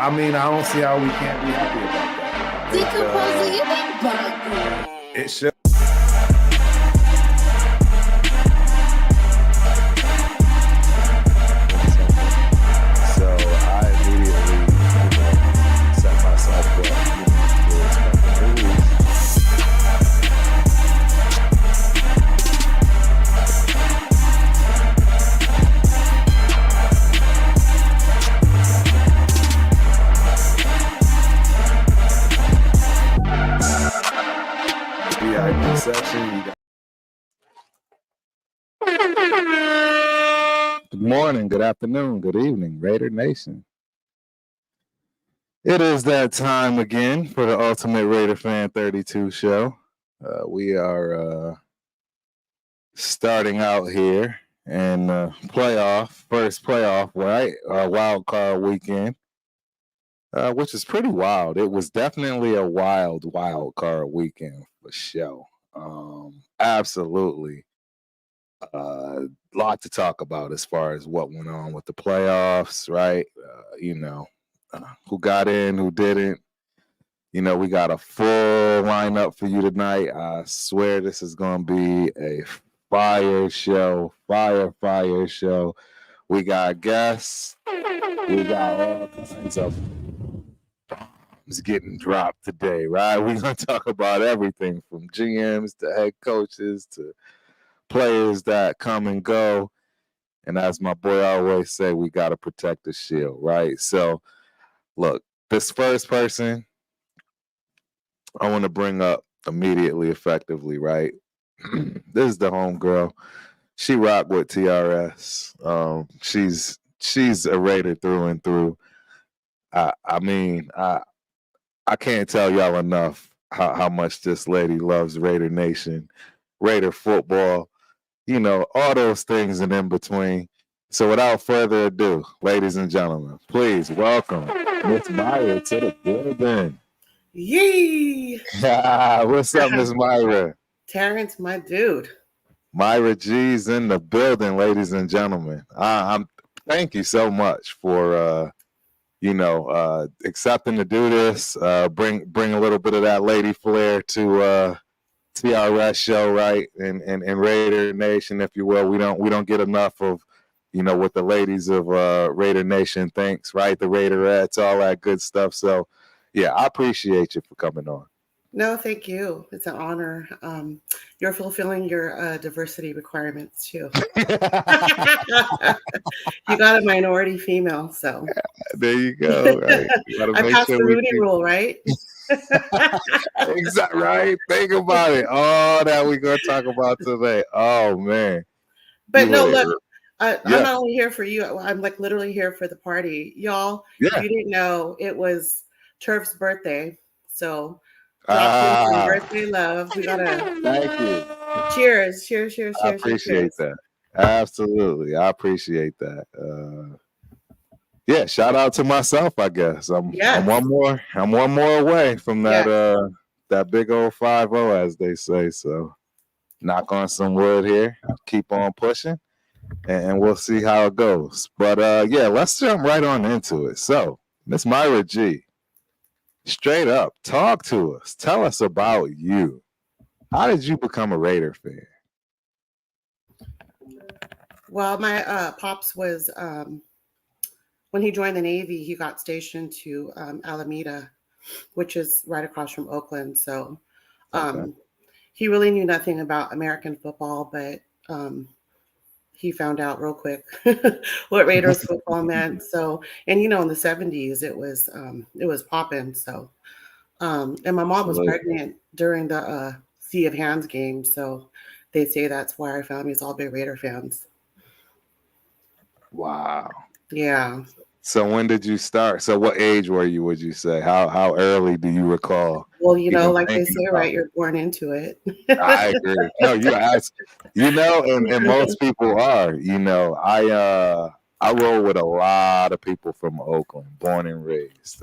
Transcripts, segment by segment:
I mean, I don't see how we can't be happy about that. It should. So I immediately, set myself up, to expect the movies. VIP section. Good morning, good afternoon, good evening, Raider Nation. It is that time again for the Ultimate Raider Fan 32 show. We are starting out here in first playoff, right? Wild card weekend, which is pretty wild. It was definitely a wild card weekend for sure. Absolutely. Lot to talk about as far as what went on with the playoffs, right? Who got in, who didn't. We got a full lineup for you tonight. I swear this is going to be a fire show. We got guests. We got all kinds of bombs getting dropped today, right? We're going to talk about everything from GMs to head coaches to players that come and go. And as my boy always say, we got to protect the shield, right? So, look, this first person I want to bring up immediately, effectively, right? This is the homegirl. She rock with TRS. She's a Raider through and through. I can't tell y'all enough how much this lady loves Raider Nation, Raider football, all those things and in between. So without further ado, ladies and gentlemen, please welcome Miss Myra to the building. Yee! What's up, Miss Myra? Terrence, my dude. Myra G's in the building, ladies and gentlemen. Thank you so much for accepting to do this. Bring a little bit of that lady flair to TRS show, right? And Raider Nation, if you will. We don't get enough of what the ladies of Raider Nation thinks, right? The Raiderettes, all that good stuff. So yeah, I appreciate you for coming on. No, thank you. It's an honor. You're fulfilling your diversity requirements too. You got a minority female, so there you go. Right? I passed the Rudy rule, right? Exactly right. Think about it. All that we're gonna talk about today. Oh man. But no, look, I'm not only here for you. I'm like literally here for the party, y'all. Yeah. If you didn't know, it was Turf's birthday, so birthday love. We gotta thank you. Cheers. I appreciate that. Absolutely, I appreciate that. Yeah, shout out to myself, I guess. I'm one more away from that that big old 5-0, as they say. So knock on some wood here. Keep on pushing, and we'll see how it goes. But let's jump right on into it. So, Miss Myra G, straight up, talk to us. Tell us about you. How did you become a Raider fan? Well, my pops was when he joined the Navy, he got stationed to Alameda, which is right across from Oakland. So he really knew nothing about American football, but he found out real quick what Raiders football meant. So, and in the 70s, it was popping. So, and my mom was pregnant during the Sea of Hands game. So they say that's why our family's all big Raider fans. Wow. Yeah. So when did you start? So what age were you, would you say? How early do you recall? Well, like they say, right, you're born into it. I agree. No, you ask, and most people are, I roll with a lot of people from Oakland, born and raised,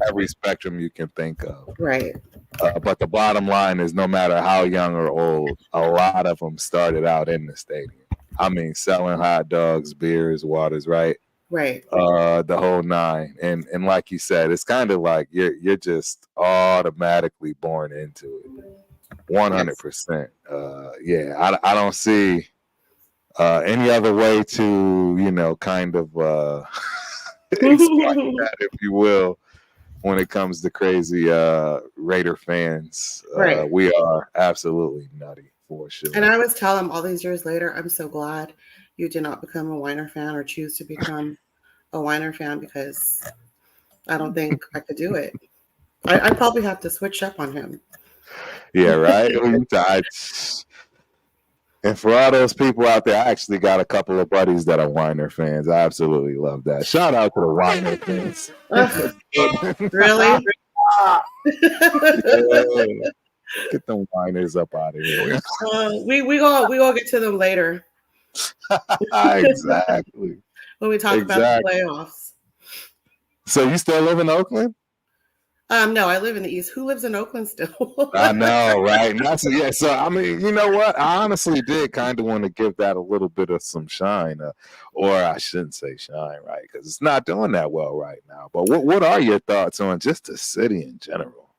every spectrum you can think of. Right. But the bottom line is no matter how young or old, a lot of them started out in the stadium. I mean, selling hot dogs, beers, waters, right? Right. The whole nine. And like you said, it's kind of like you're just automatically born into it. 100%. Yeah, I don't see any other way to, kind of explain that, if you will, when it comes to crazy Raider fans. Right. We are absolutely nutty for sure. And I always tell them all these years later, I'm so glad you did not become a Weiner fan or choose to become a Weiner fan, because I don't think I could do it. I probably have to switch up on him. Yeah, right. And for all those people out there, I actually got a couple of buddies that are Weiner fans. I absolutely love that. Shout out to the Weiner fans. Really? Yeah. Get them Weiners up out of here. We gonna get to them later. Exactly. When we talk about the playoffs. So you still live in Oakland? No, I live in the East. Who lives in Oakland still? I know, right? And that's, yeah. So I mean, you know what? I honestly did kind of want to give that a little bit of some shine, or I shouldn't say shine, right? Because it's not doing that well right now. But what are your thoughts on just the city in general?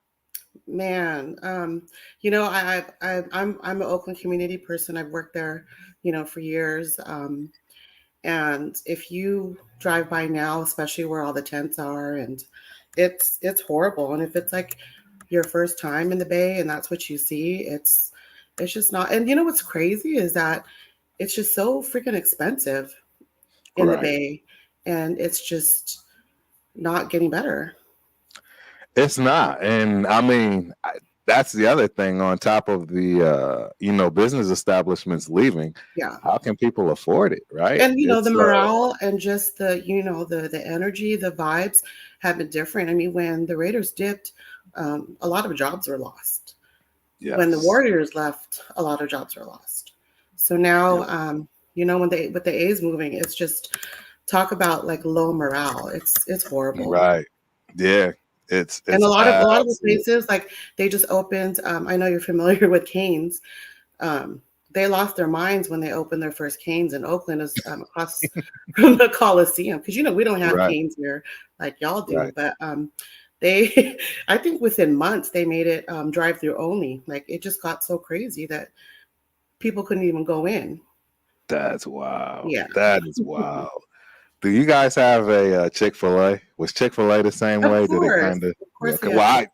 Man, I'm an Oakland community person. I've worked there, for years. And if you drive by now, especially where all the tents are, and it's horrible. And if it's like your first time in the Bay and that's what you see, it's just not. And what's crazy is that it's just so freaking expensive in the Bay, and it's just not getting better. It's not. And I mean, that's the other thing on top of the, business establishments leaving. Yeah. How can people afford it, right? And, the morale and just the energy, the vibes have been different. I mean, when the Raiders dipped, a lot of jobs were lost. Yes. When the Warriors left, a lot of jobs were lost. So now, with the A's moving, it's just talk about like low morale. It's horrible. Right. Yeah. It's and a lot of the places, like they just opened. I know you're familiar with Cane's. They lost their minds when they opened their first Cane's in Oakland, across from the Coliseum, because we don't have Cane's here like y'all do. Right. But they, I think within months they made it drive-through only. Like it just got so crazy that people couldn't even go in. That's wild. Yeah, that is wild. Do you guys have a Chick-fil-A? Was Chick-fil-A the same way? Did it kind of? Well,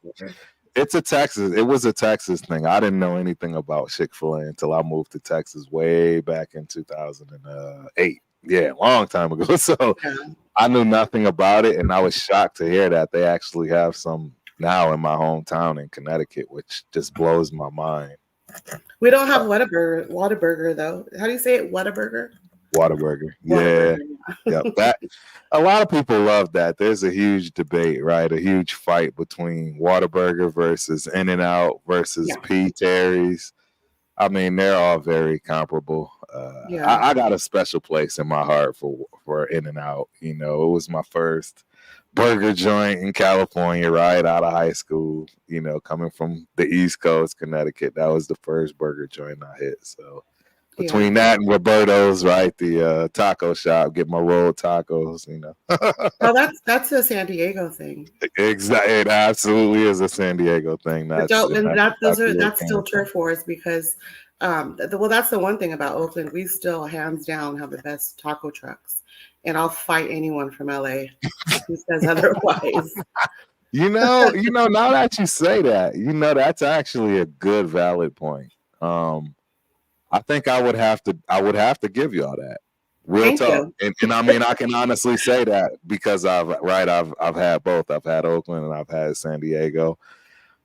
it's a Texas. It was a Texas thing. I didn't know anything about Chick-fil-A until I moved to Texas way back in 2008. Yeah, a long time ago. So I knew nothing about it, and I was shocked to hear that they actually have some now in my hometown in Connecticut, which just blows my mind. We don't have Whataburger though. How do you say it? Whataburger? Whataburger. Yeah. Yep. That a lot of people love that. There's a huge debate, right? A huge fight between Whataburger versus In-N-Out versus P. Terry's. I mean, they're all very comparable. I got a special place in my heart for In-N-Out. It was my first burger joint in California right out of high school. Coming from the East Coast, Connecticut, that was the first burger joint I hit. So between that and Roberto's, right, the taco shop, get my rolled tacos, Well, that's a San Diego thing. Exactly, it absolutely is a San Diego thing. That's still turf wars, because that's the one thing about Oakland. We still hands down have the best taco trucks, and I'll fight anyone from LA who says otherwise. Now that you say that, that's actually a good valid point. I think I would have to give y'all that. Real talk. And I mean, I can honestly say that because I've had both. I've had Oakland and I've had San Diego.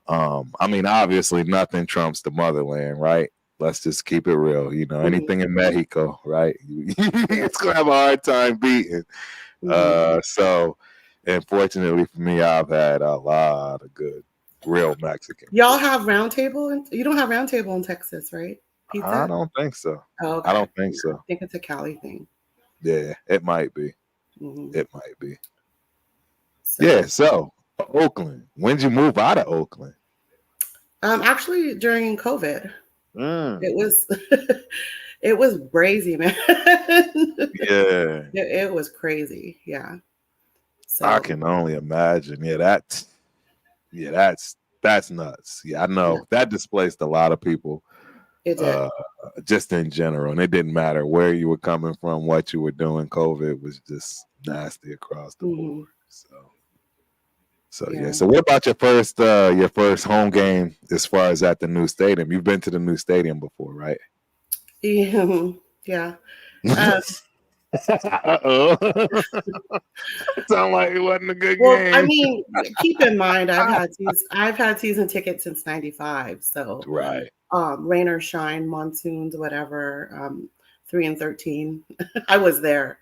I mean, obviously nothing trumps the motherland, right? Let's just keep it real. Anything in Mexico, right? It's gonna have a hard time beating. So unfortunately for me, I've had a lot of good real Mexican. Y'all have Round Table, and you don't have Round Table in Texas, right? Pizza? I don't think so. Oh, okay. I don't think so. I think it's a Cali thing. Yeah, it might be. It might be. So Oakland. When did you move out of Oakland? Actually, during COVID. It It was crazy, man. Yeah. It was crazy. Yeah. So I can only imagine. Yeah, that's nuts. Yeah, I know yeah, that displaced a lot of people, it did. just in general, and it didn't matter where you were coming from, what you were doing. COVID was just nasty across the Hmm. board. So yeah. Yeah. So what about your first home game as far as at the new stadium? You've been to the new stadium before, right? Yeah. Yeah. Uh, Uh-oh. Sound like it wasn't a good well, I game. mean, keep in mind, I've had season tickets since '95. So, Right. rain or shine, monsoons, whatever. 3 and 13, I was there.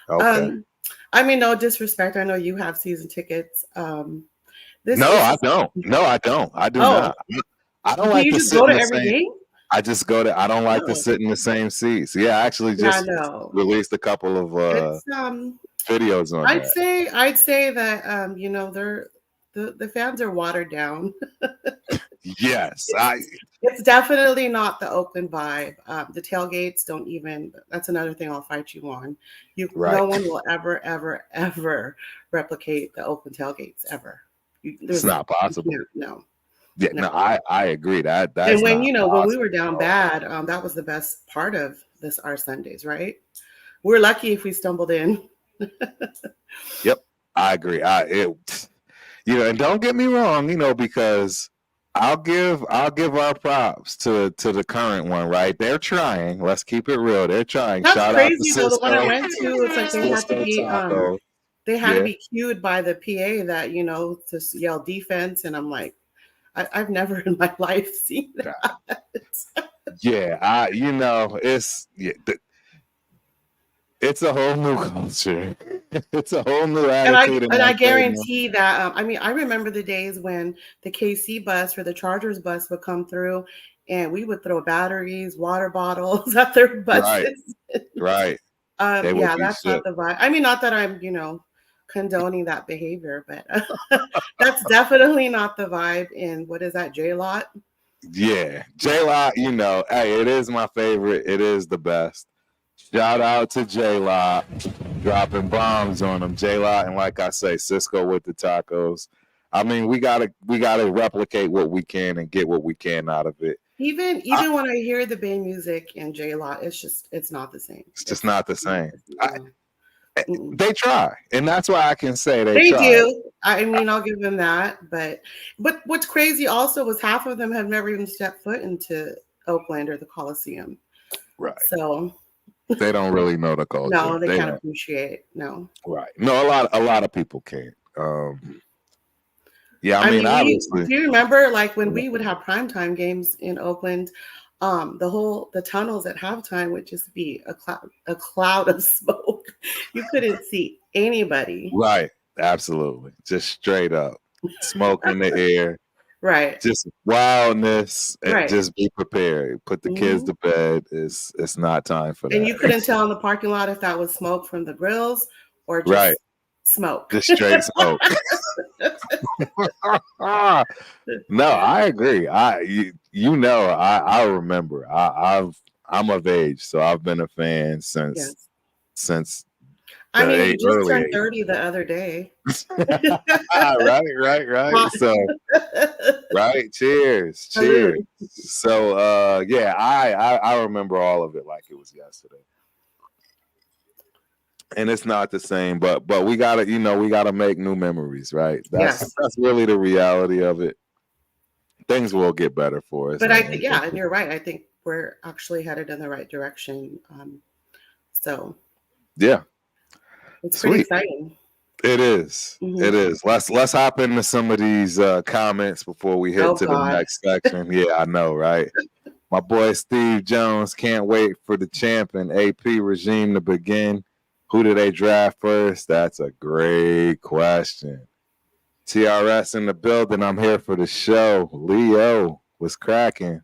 Okay. Um, I mean, no disrespect. I know you have season tickets. This No, is I just, don't. No, I don't. I do oh, not. I don't do like you to just sit go in to the every same. game? I just go to. I don't like to No. sit in the same seats. Yeah, I actually Yeah, just no. released a couple of It's videos on that. I'd say that they're the fans are watered down. Yes, It's definitely not the Oakland vibe. The tailgates don't even. That's another thing I'll fight you on. right. No one will ever, ever, ever replicate the Oakland tailgates ever. It's not possible. No, Yeah, no. no, I agree. That's And when not when we possible. were down bad, that was the best part of our Sundays, right? We're lucky if we stumbled in. Yep, I agree. And don't get me wrong, because I'll give our props to the current one, right? They're trying. Let's keep it real. They're trying. That's Shout out to crazy though. The one I Cisco, went to, it's like Cisco Taco. they had to Yeah, be cued by the PA that to yell defense, and I'm like, I've never in my life seen that. yeah. It's a whole new culture. It's a whole new And attitude in I that stadium. guarantee that I mean I remember the days when the KC bus or the Chargers bus would come through, and we would throw batteries, water bottles at their buses. Right. They would Yeah, be that's not shook. the vibe. I mean, not that I'm condoning that behavior, but that's definitely not the vibe in what is that, J-Lot? Yeah, J-Lot, hey, it is my favorite. It is the best. Shout out to J-Lot, dropping bombs on them. J-Lot, and like I say, Cisco with the tacos. I mean, we gotta replicate what we can and get what we can out of it. Even when I hear the band music in J-Lot, it's not the same. It's just not the same. Mm-mm. They try, and that's why I can say they They try. do. I mean, I'll give them that. But what's crazy also was half of them have never even stepped foot into Oakland or the Coliseum. Right. So they don't really know the culture. No, they can't appreciate. No. Right. No, a lot of people can't. Yeah, I mean obviously. Do you remember like when we would have primetime games in Oakland? The tunnels at halftime would just be a cloud of smoke. You couldn't see anybody. Right. Absolutely. Just straight up smoke in the air. Right. Just wildness. And right. Just be prepared. Put the kids to bed. It's not time for that. And you couldn't tell in the parking lot if that was smoke from the grills or just right. smoke. Just straight smoke. No, I agree. I remember. I'm of age, so I've been a fan since I mean, you just turned 30 the other day. right. So, right. Cheers. So, I remember all of it like it was yesterday. And it's not the same, but we gotta make new memories, right? That's really the reality of it. Things will get better for us. But I think, and you're right. I think we're actually headed in the right direction. So yeah, it's pretty exciting. It is. Mm-hmm. It is. Let's hop into some of these comments before we hit the next section. Yeah, I know, right? My boy Steve Jones can't wait for the champ and AP regime to begin. Who do they draft first? That's a great question. TRS in the building. I'm here for the show. Leo was cracking.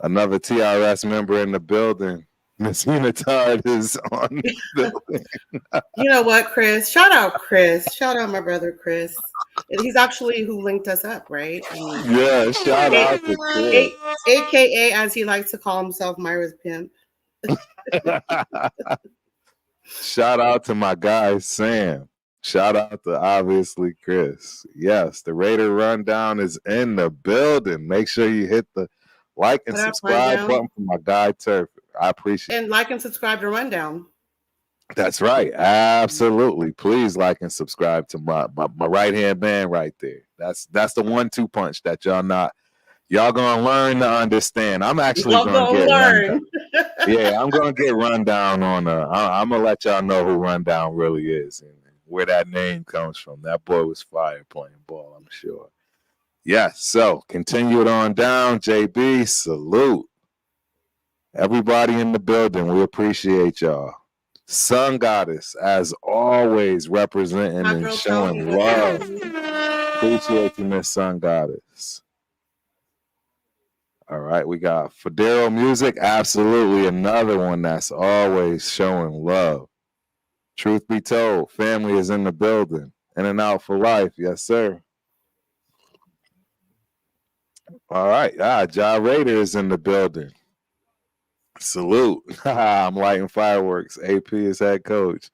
Another TRS member in the building. Miss Unitard is on the You know what, Chris? Shout out Chris. Shout out my brother Chris. And he's actually who linked us up, right? I mean, yeah, shout out to Chris. AKA, as he likes to call himself, Myra's pimp. Shout out to my guy Sam. Shout out to obviously Chris. Yes, the Raider Rundown is in the building. Make sure you hit the like and subscribe button for my guy Turf. I appreciate it. And like and subscribe to Rundown. That's right. Absolutely. Please like and subscribe to my right hand man right there. That's the 1-2 punch that y'all gonna learn to understand. I'm actually gonna get learn. Yeah, I'm gonna get Rundown on I'm gonna let y'all know who Rundown really is and where that name comes from. That boy was fire playing ball, I'm sure. Yes, so continue it on down. JB, salute. Everybody in the building, we appreciate y'all. Sun Goddess, as always, representing and showing love. Appreciate you, Miss Sun Goddess. All right, we got Federo Music, absolutely another one that's always showing love. Truth be told, family is in the building. In and out for life, yes, sir. All right, Ja Raider is in the building. Salute. I'm lighting fireworks. AP is head coach.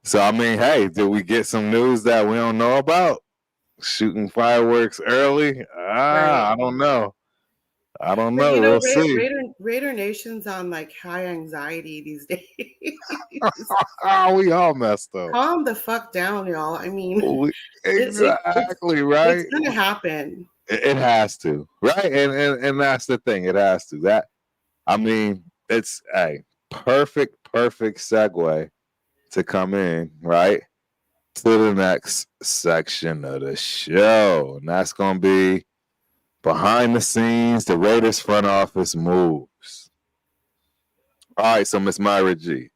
So, I mean, hey, did we get some news that we don't know about? Shooting fireworks early? Right. I don't know. You know, we'll see. Raider Nation's on like high anxiety these days. We all messed up. Calm the fuck down, y'all. I mean, exactly, right? It's gonna happen. It has to, right? And that's the thing. It has to. That, I mean, it's a perfect segue to come in, right, to the next section of the show. And that's going to be behind the scenes, the Raiders front office moves. All right, so Miss Myra G.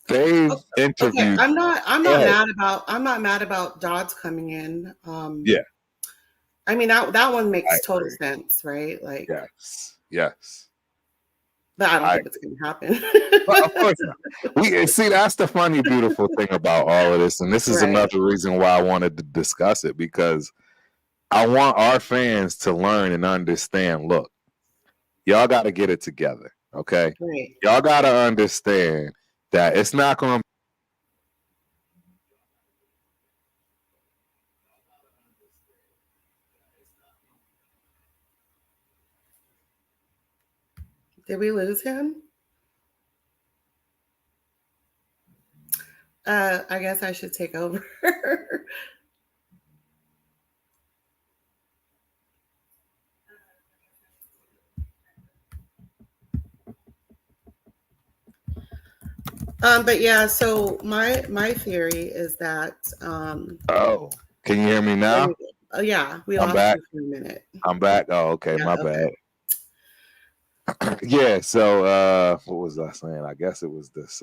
They've interviewed. Okay. I'm not mad about Dodds coming in. Yeah. I mean, that one makes total sense, right? Like, yes. But I don't think it's going to happen. Well, of course not. See, that's the funny, beautiful thing about all of this. And this is another reason why I wanted to discuss it, because I want our fans to learn and understand, look, y'all got to get it together, okay? Right. Y'all got to understand that it's not going to. Did we lose him? I guess I should take over. But yeah, so my theory is that can you hear me now? Oh yeah, we lost you for a minute. I'm back. Oh, okay, yeah, my bad. Yeah, so what was I saying? I guess it was this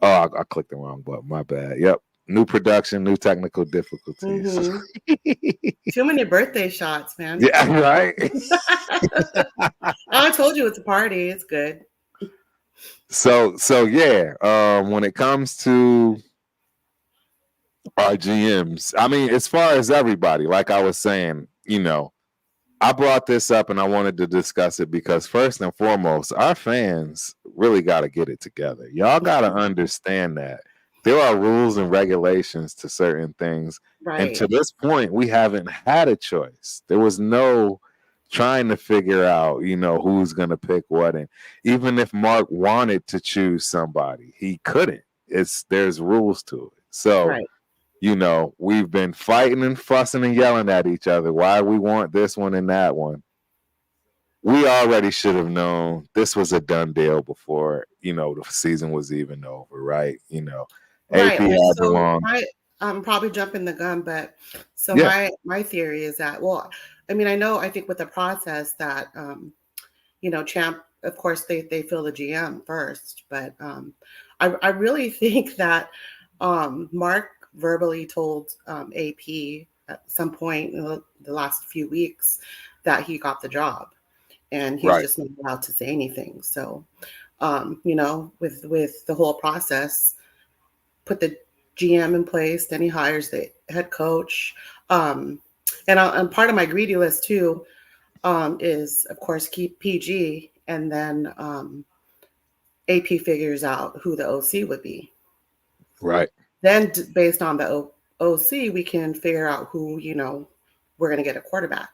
I clicked the wrong button. My bad. Yep. New production, new technical difficulties. Mm-hmm. Too many birthday shots, man. Yeah, right. I told you it's a party. It's good. So yeah, when it comes to our GMs, I mean, as far as everybody, like I was saying, you know, I brought this up and I wanted to discuss it because first and foremost, our fans really got to get it together. Y'all got to understand that there are rules and regulations to certain things. Right. And to this point, we haven't had a choice. There was no trying to figure out, you know, who's going to pick what. And even if Mark wanted to choose somebody, he couldn't. There's rules to it. So, you know, we've been fighting and fussing and yelling at each other. Why we want this one and that one. We already should have known this was a done deal before, you know, the season was even over, right? You know, AP had belonged. I'm probably jumping the gun, but so my theory is that, well, I mean, I think with the process that, you know, Champ, of course, they fill the GM first, but I really think that Mark verbally told AP at some point in the last few weeks that he got the job. and he's Right. just not allowed to say anything. So, with the whole process, put the GM in place, then he hires the head coach. And part of my greedy list too is, of course, keep PG, and then AP figures out who the OC would be. Right. Then, based on the OC, we can figure out who, we're going to get a quarterback.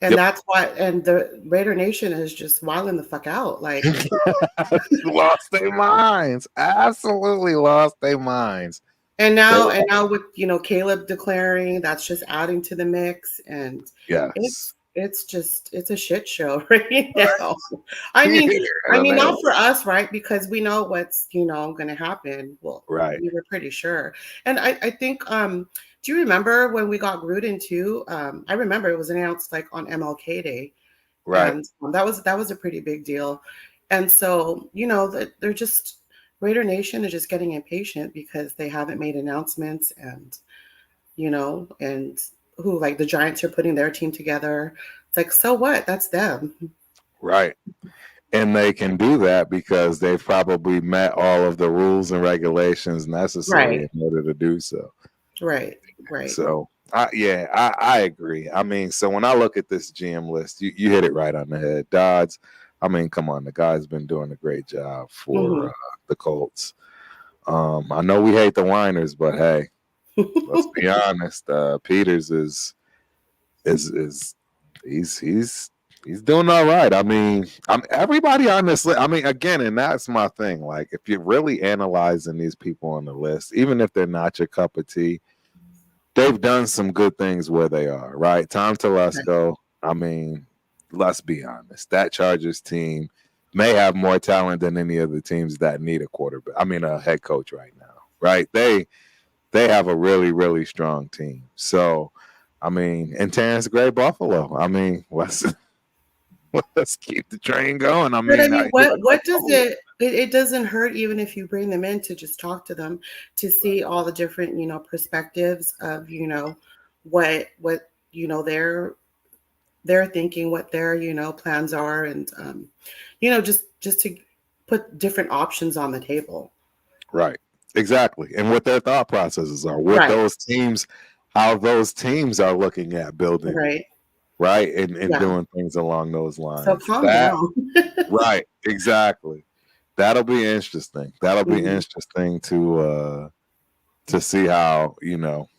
And that's why, and the Raider Nation is just wilding the fuck out. Like, lost their minds. Absolutely lost their minds. And now with Caleb declaring, that's just adding to the mix, and yes, it's a shit show right now. I mean, not for us, right? Because we know what's going to happen. Well, right. We were pretty sure, and I think do you remember when we got Gruden too? I remember it was announced like on MLK Day, right? And that was a pretty big deal, and so they're just. Raider Nation is just getting impatient because they haven't made announcements, and and who, like, the Giants are putting their team together. It's like, so what? That's them. Right. And they can do that because they've probably met all of the rules and regulations necessary in order to do so. Right. So I agree. I mean, so when I look at this GM list, you hit it right on the head. Dodds, I mean, come on, the guy's been doing a great job for the Colts. I know we hate the whiners, but hey, let's be honest. Peters is he's doing all right. I mean, everybody on this list. I mean, again, and that's my thing. Like, if you're really analyzing these people on the list, even if they're not your cup of tea, they've done some good things where they are. Right, Tom Telesco. I mean, let's be honest. That Chargers team may have more talent than any of the teams that need a quarterback. I mean, a head coach right now. Right? They have a really, really strong team. So, I mean, and Terrence Gray, Buffalo. I mean, let's keep the train going. I mean, what does it doesn't hurt even if you bring them in to just talk to them, to see all the different, perspectives of, what they're thinking, what their, plans are, and, just to put different options on the table. Right. Exactly. And what their thought processes are, what those teams, how those teams are looking at building. Right. And doing things along those lines. So calm down. Right. Exactly. That'll be interesting. That'll be interesting to see how,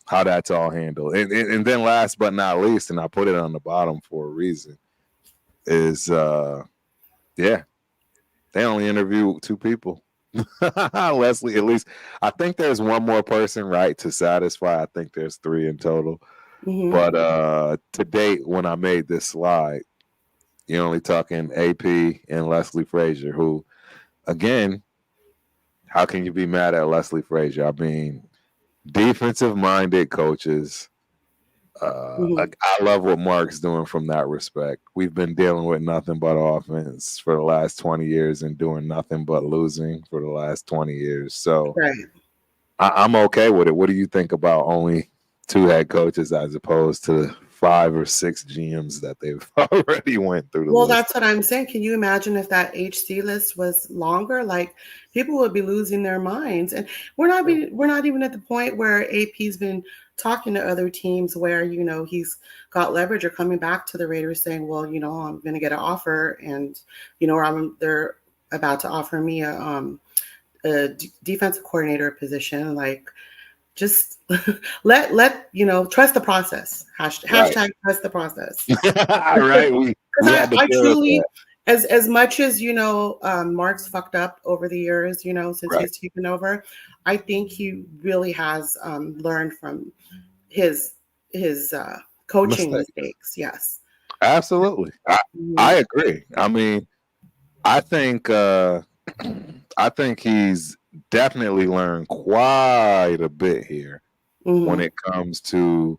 how that's all handled. And then last but not least, and I put it on the bottom for a reason, is they only interview 2 people. Leslie, at least I think there's one more person, right, to satisfy. I think there's 3 in total. But to date, when I made this slide, you're only talking AP and Leslie Frazier, who, again, how can you be mad at Leslie Frazier? I mean, defensive-minded coaches. I love what Mark's doing from that respect. We've been dealing with nothing but offense for the last 20 years and doing nothing but losing for the last 20 years. So I'm okay with it. What do you think about only 2 head coaches as opposed to 5 or 6 GMs that they've already went through the list? That's what I'm saying. Can you imagine if that HC list was longer? Like, people would be losing their minds. And we're not even at the point where AP's been talking to other teams where, he's got leverage, or coming back to the Raiders saying, well, I'm going to get an offer, and, they're about to offer me a defensive coordinator position. Like, just let trust the process. Hashtag trust the process. Right. I truly, as much as Mark's fucked up over the years, since he's taken over, I think he really has learned from his coaching mistakes. Yes, absolutely. I agree. I mean, I think he's definitely learned quite a bit here when it comes to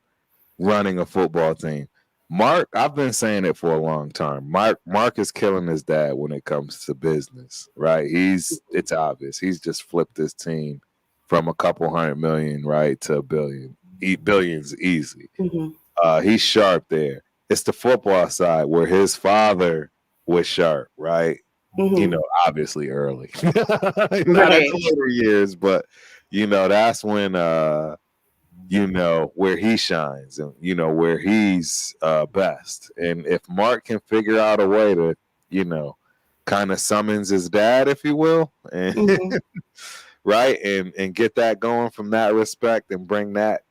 running a football team. Mark, I've been saying it for a long time. Mark is killing his dad when it comes to business, right? It's obvious. He's just flipped his team from a couple $100 million, right, to $1 billion. Billions easy. He's sharp there. it's the football side where his father was sharp, right? You know, obviously early, not the later years, but you know, that's when you know, where he shines and you know where he's best. And if Mark can figure out a way to, you know, kind of summons his dad, if you will, and right, and get that going from that respect and bring that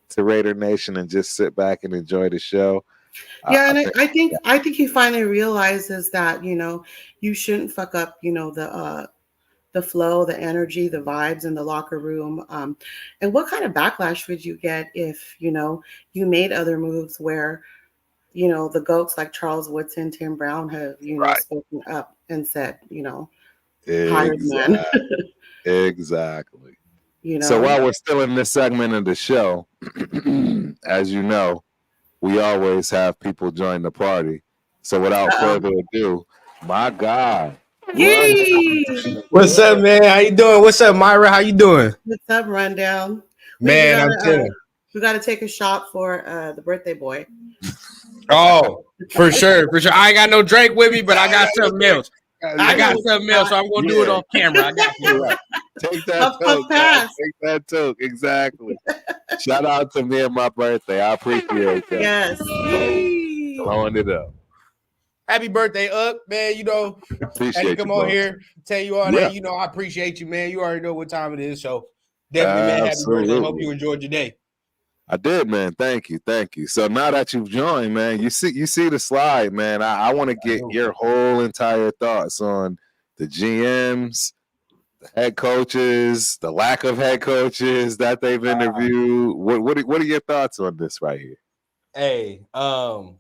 to Raider Nation and just sit back and enjoy the show. Yeah, and I think he finally realizes that, you know, you shouldn't fuck up, you know, the flow, the energy, the vibes in the locker room. And what kind of backlash would you get if, you know, you made other moves where, you know, the GOATs like Charles Woodson, Tim Brown have, you know, spoken up and said, you know, hired men. Exactly. You know? So while we're still in this segment of the show, as you know, we always have people join the party. So without further ado, my God. What's up, man? How you doing? What's up, Myra? How you doing? What's up, Rundown? Man, I'm chilling. We got to take a shot for the birthday boy. Oh, for sure, for sure. I ain't got no drink with me, but I got something else. I got something else, so I'm gonna do it on camera. I got you. Take that toke. Take that toke. Exactly. Shout out to me and my birthday. I appreciate that. Yes. Blowing it up. Happy birthday, man. You know, appreciate you come on here, tell you all that. You know, I appreciate you, man. You already know what time it is, so definitely, man. Happy birthday. Hope you enjoyed your day. I did, man. Thank you. So now that you've joined, man, you see the slide, man. I want to get your whole entire thoughts on the GMs, the head coaches, the lack of head coaches that they've interviewed. What are your thoughts on this right here? Hey,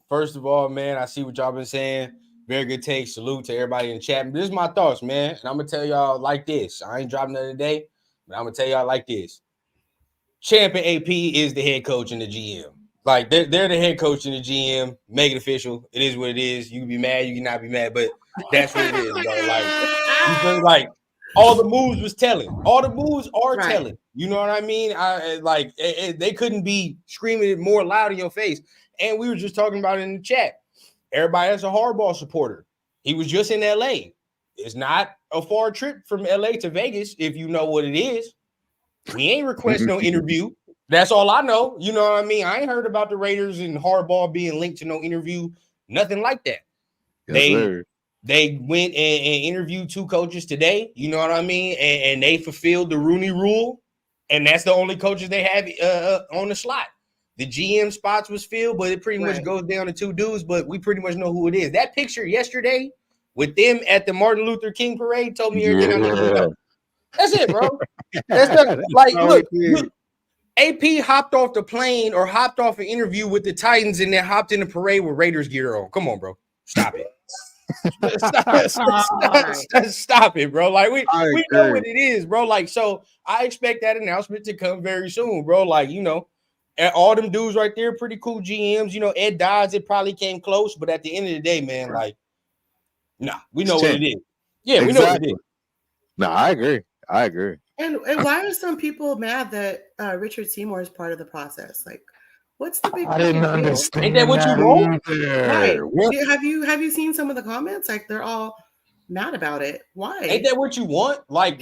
first of all, man, I see what y'all been saying. Very good take. Salute to everybody in the chat. This is my thoughts, man. And I'm gonna tell y'all like this. I ain't dropping another day, but I'm gonna tell y'all like this. Champ and AP is the head coach and the GM. Like they're the head coach and the GM. Make it official. It is what it is. You can be mad, you can not be mad, but that's what it is, bro. Like you feel like all the moves was telling. All the moves are telling. You know what I mean? They couldn't be screaming it more loud in your face. And we were just talking about it in the chat. Everybody that's a hardball supporter. He was just in LA. It's not a far trip from LA to Vegas if you know what it is. We ain't requesting no interview. That's all I know. You know what I mean? I ain't heard about the Raiders and hardball being linked to no interview. Nothing like that. Yes, they went and interviewed 2 coaches today. You know what I mean? And they fulfilled the Rooney Rule. And that's the only coaches they have on the slot. The GM spots was filled, but it pretty much goes down to 2 dudes. But we pretty much know who it is. That picture yesterday with them at the Martin Luther King parade told me everything I need to know. That's it, bro. That's like, look, AP hopped off the plane or hopped off an interview with the Titans and then hopped in the parade with Raiders gear on. Come on, bro. Stop it. Stop it, bro. Like we know what it is, bro. Like, so I expect that announcement to come very soon, bro. Like, you know, all them dudes right there, pretty cool GMs. You know, Ed Dodds, it probably came close, but at the end of the day, man, like, nah, we know what it is. Yeah, we know what it is. No, I agree. And why are some people mad that Richard Seymour is part of the process? Like, what's the big deal? I didn't understand. Ain't that what you wrote? Right. Have you seen some of the comments? Like, they're all mad about it. Why? Ain't that what you want? Like,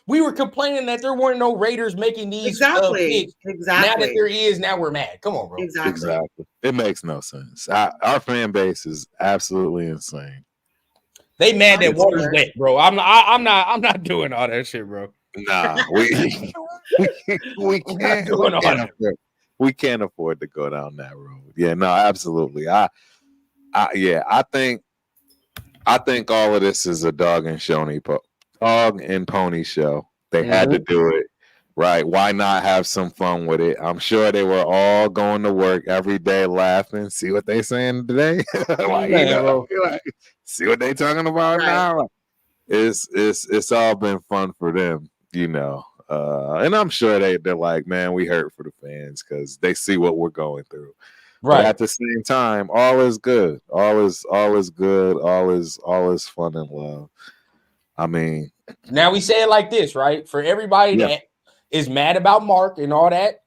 we were complaining that there weren't no Raiders making these picks. Exactly. Now that there is, now we're mad. Come on, bro. Exactly. It makes no sense. Our fan base is absolutely insane. They mad that water's wet, bro. I'm not doing all that shit, bro. Nah, we can't doing all that. We can't afford to go down that road. Yeah, no, absolutely. I think all of this is a dog and pony show. They had to do it, right? Why not have some fun with it? I'm sure they were all going to work every day laughing. See what they saying today? See what they talking about now? It's all been fun for them, you know. And I'm sure they're like, man, we hurt for the fans because they see what we're going through. Right. But at the same time, all is good. All is good. All is fun and love. I mean, now we say it like this, right? For everybody that is mad about Mark and all that,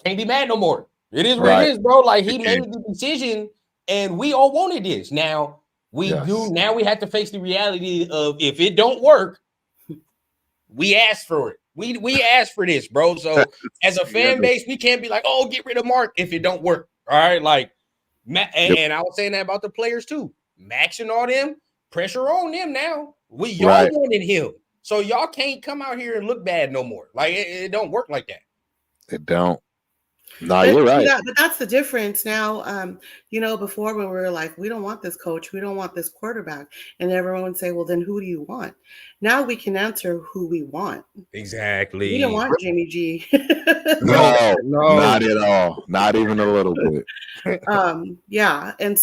can't be mad no more. It is what it is, bro. Like, he made the decision and we all wanted this. Now we do. Now we have to face the reality of if it don't work, we asked for it. We asked for this, bro. So as a fan base, we can't be like, oh, get rid of Mark if it don't work. All right, like, and I was saying that about the players too. Max and all them, pressure on them now. Y'all wanted him, so y'all can't come out here and look bad no more. Like it don't work like that. It don't. No, you're right. But that's the difference now. Before when we were like, we don't want this coach, we don't want this quarterback, and everyone would say, well, then who do you want? Now we can answer who we want. Exactly. We don't want Jimmy G. No, not at all. Not even a little bit. Yeah, and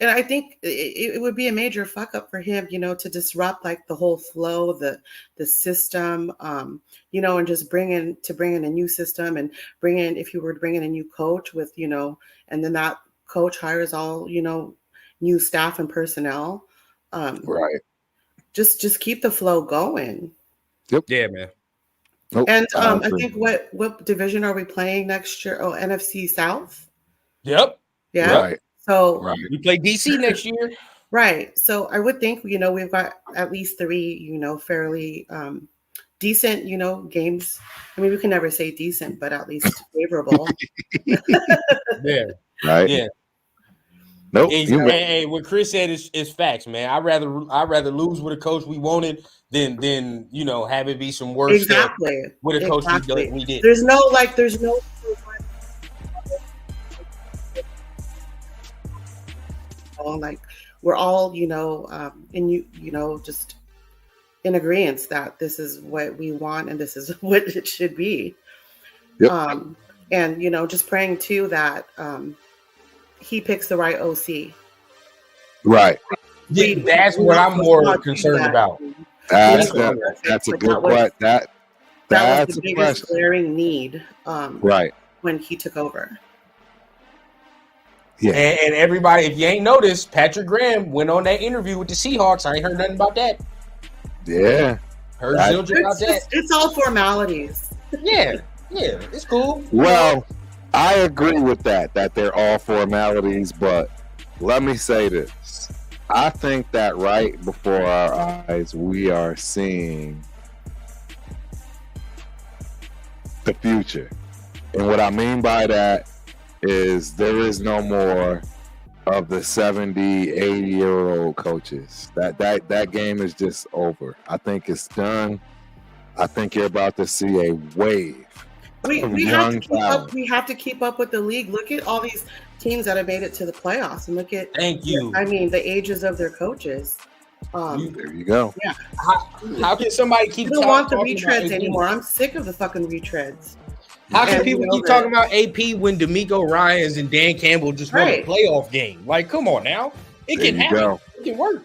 I think it would be a major fuck up for him, to disrupt like the whole flow, the system, and just bring in a new system and if you were to bring in a new coach with, and then that coach hires all, new staff and personnel. Right. Just keep the flow going. Yep. Yeah, man. Nope. And I think what division are we playing next year? Oh, NFC South. Yep. Yeah. Right. So we play DC next year. Right. So I would think, we've got at least 3, fairly decent, games. I mean, we can never say decent, but at least favorable. Yeah. Right. Yeah. Nope. Hey, what Chris said is facts, man. I'd rather lose with a coach we wanted than have it be some worse stuff with a coach we did. There's no like we're all just in agreement that this is what we want and this is what it should be. Yep. And just praying too that he picks the right OC. Right. Yeah, that's what I'm more concerned about. That's a good question. That was the biggest glaring need. Right. When he took over. Yeah. And everybody, if you ain't noticed, Patrick Graham went on that interview with the Seahawks. I ain't heard nothing about that. Yeah. Heard zilch about that. It's all formalities. Yeah. Yeah. It's cool. Well, I agree with that they're all formalities, but let me say this. I think that right before our eyes, we are seeing the future. And what I mean by that is there is no more of the 70, 80-year-old coaches. That game is just over. I think it's done. I think you're about to see a wave. We have to keep up with the league. Look at all these teams that have made it to the playoffs, and look at the ages of their coaches. There you go. Yeah. How can somebody keep? I don't want the retreads anymore. I'm sick of the fucking retreads. How can people keep talking about AP when D'Amico Ryans and Dan Campbell just won a playoff game? Like, come on now, it can happen. It can work.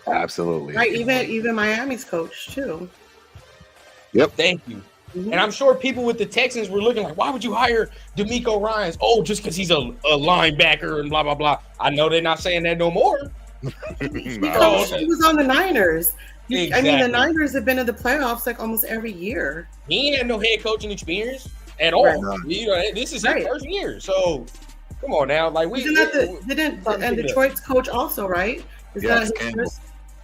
Absolutely. Right. Even Miami's coach too. Yep. Thank you. Mm-hmm. And I'm sure people with the Texans were looking like, why would you hire D'Amico Ryans? Oh, just because he's a linebacker and blah, blah, blah. I know they're not saying that no more. Because he was on the Niners. Exactly. I mean, the Niners have been in the playoffs like almost every year. He ain't had no head coaching experience at all. Right. This is his first year. So, come on now. Like and Detroit's coach also, right? Is that his first?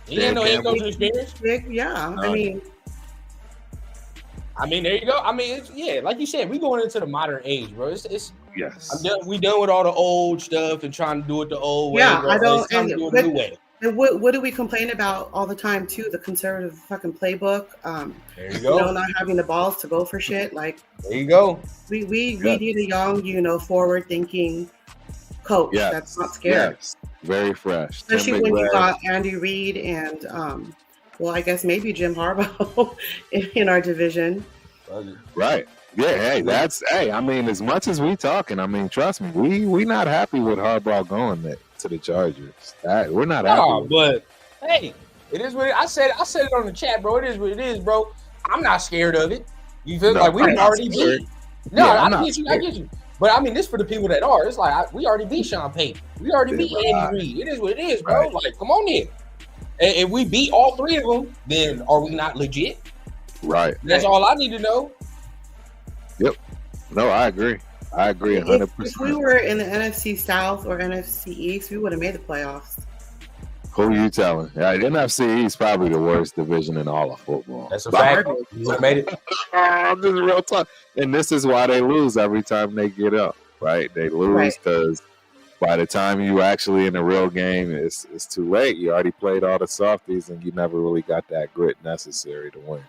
He ain't no head coaching experience. Yeah. I mean, there you go. I mean, like you said, we going into the modern age, bro. It's yes. We done with all the old stuff and trying to do it the old way. Yeah, bro. I don't. It's time to do it the new way. And what do we complain about all the time too? The conservative fucking playbook. There you go. Not having the balls to go for shit. Like there you go. We need a young, forward thinking coach that's not scared. Yes. Very fresh. Especially when you got Andy Reid and I guess maybe Jim Harbaugh in our division. Right. Yeah. Hey, I mean, as much as we talking, I mean, trust me, we not happy with Harbaugh going there to the Chargers. We're not happy. But hey, it is what I said it on the chat, bro. It is what it is, bro. I'm not scared of it. You feel like we already beat. No, I get you. But I mean, this for the people that are. It's like we already beat Sean Payton. We already beat Andy Reid. It is what it is, bro. Right. Like, come on in. And if we beat all three of them, then are we not legit? Right. That's all I need to know. Yep. No, I agree. I agree 100%. If we were in the NFC South or NFC East, we would have made the playoffs. Who you telling? Yeah, NFC East probably the worst division in all of football. That's a fact. You would have made it. This is real tough. And this is why they lose every time they get up, right? They lose because by the time you actually in the real game, it's too late. You already played all the softies and you never really got that grit necessary to win.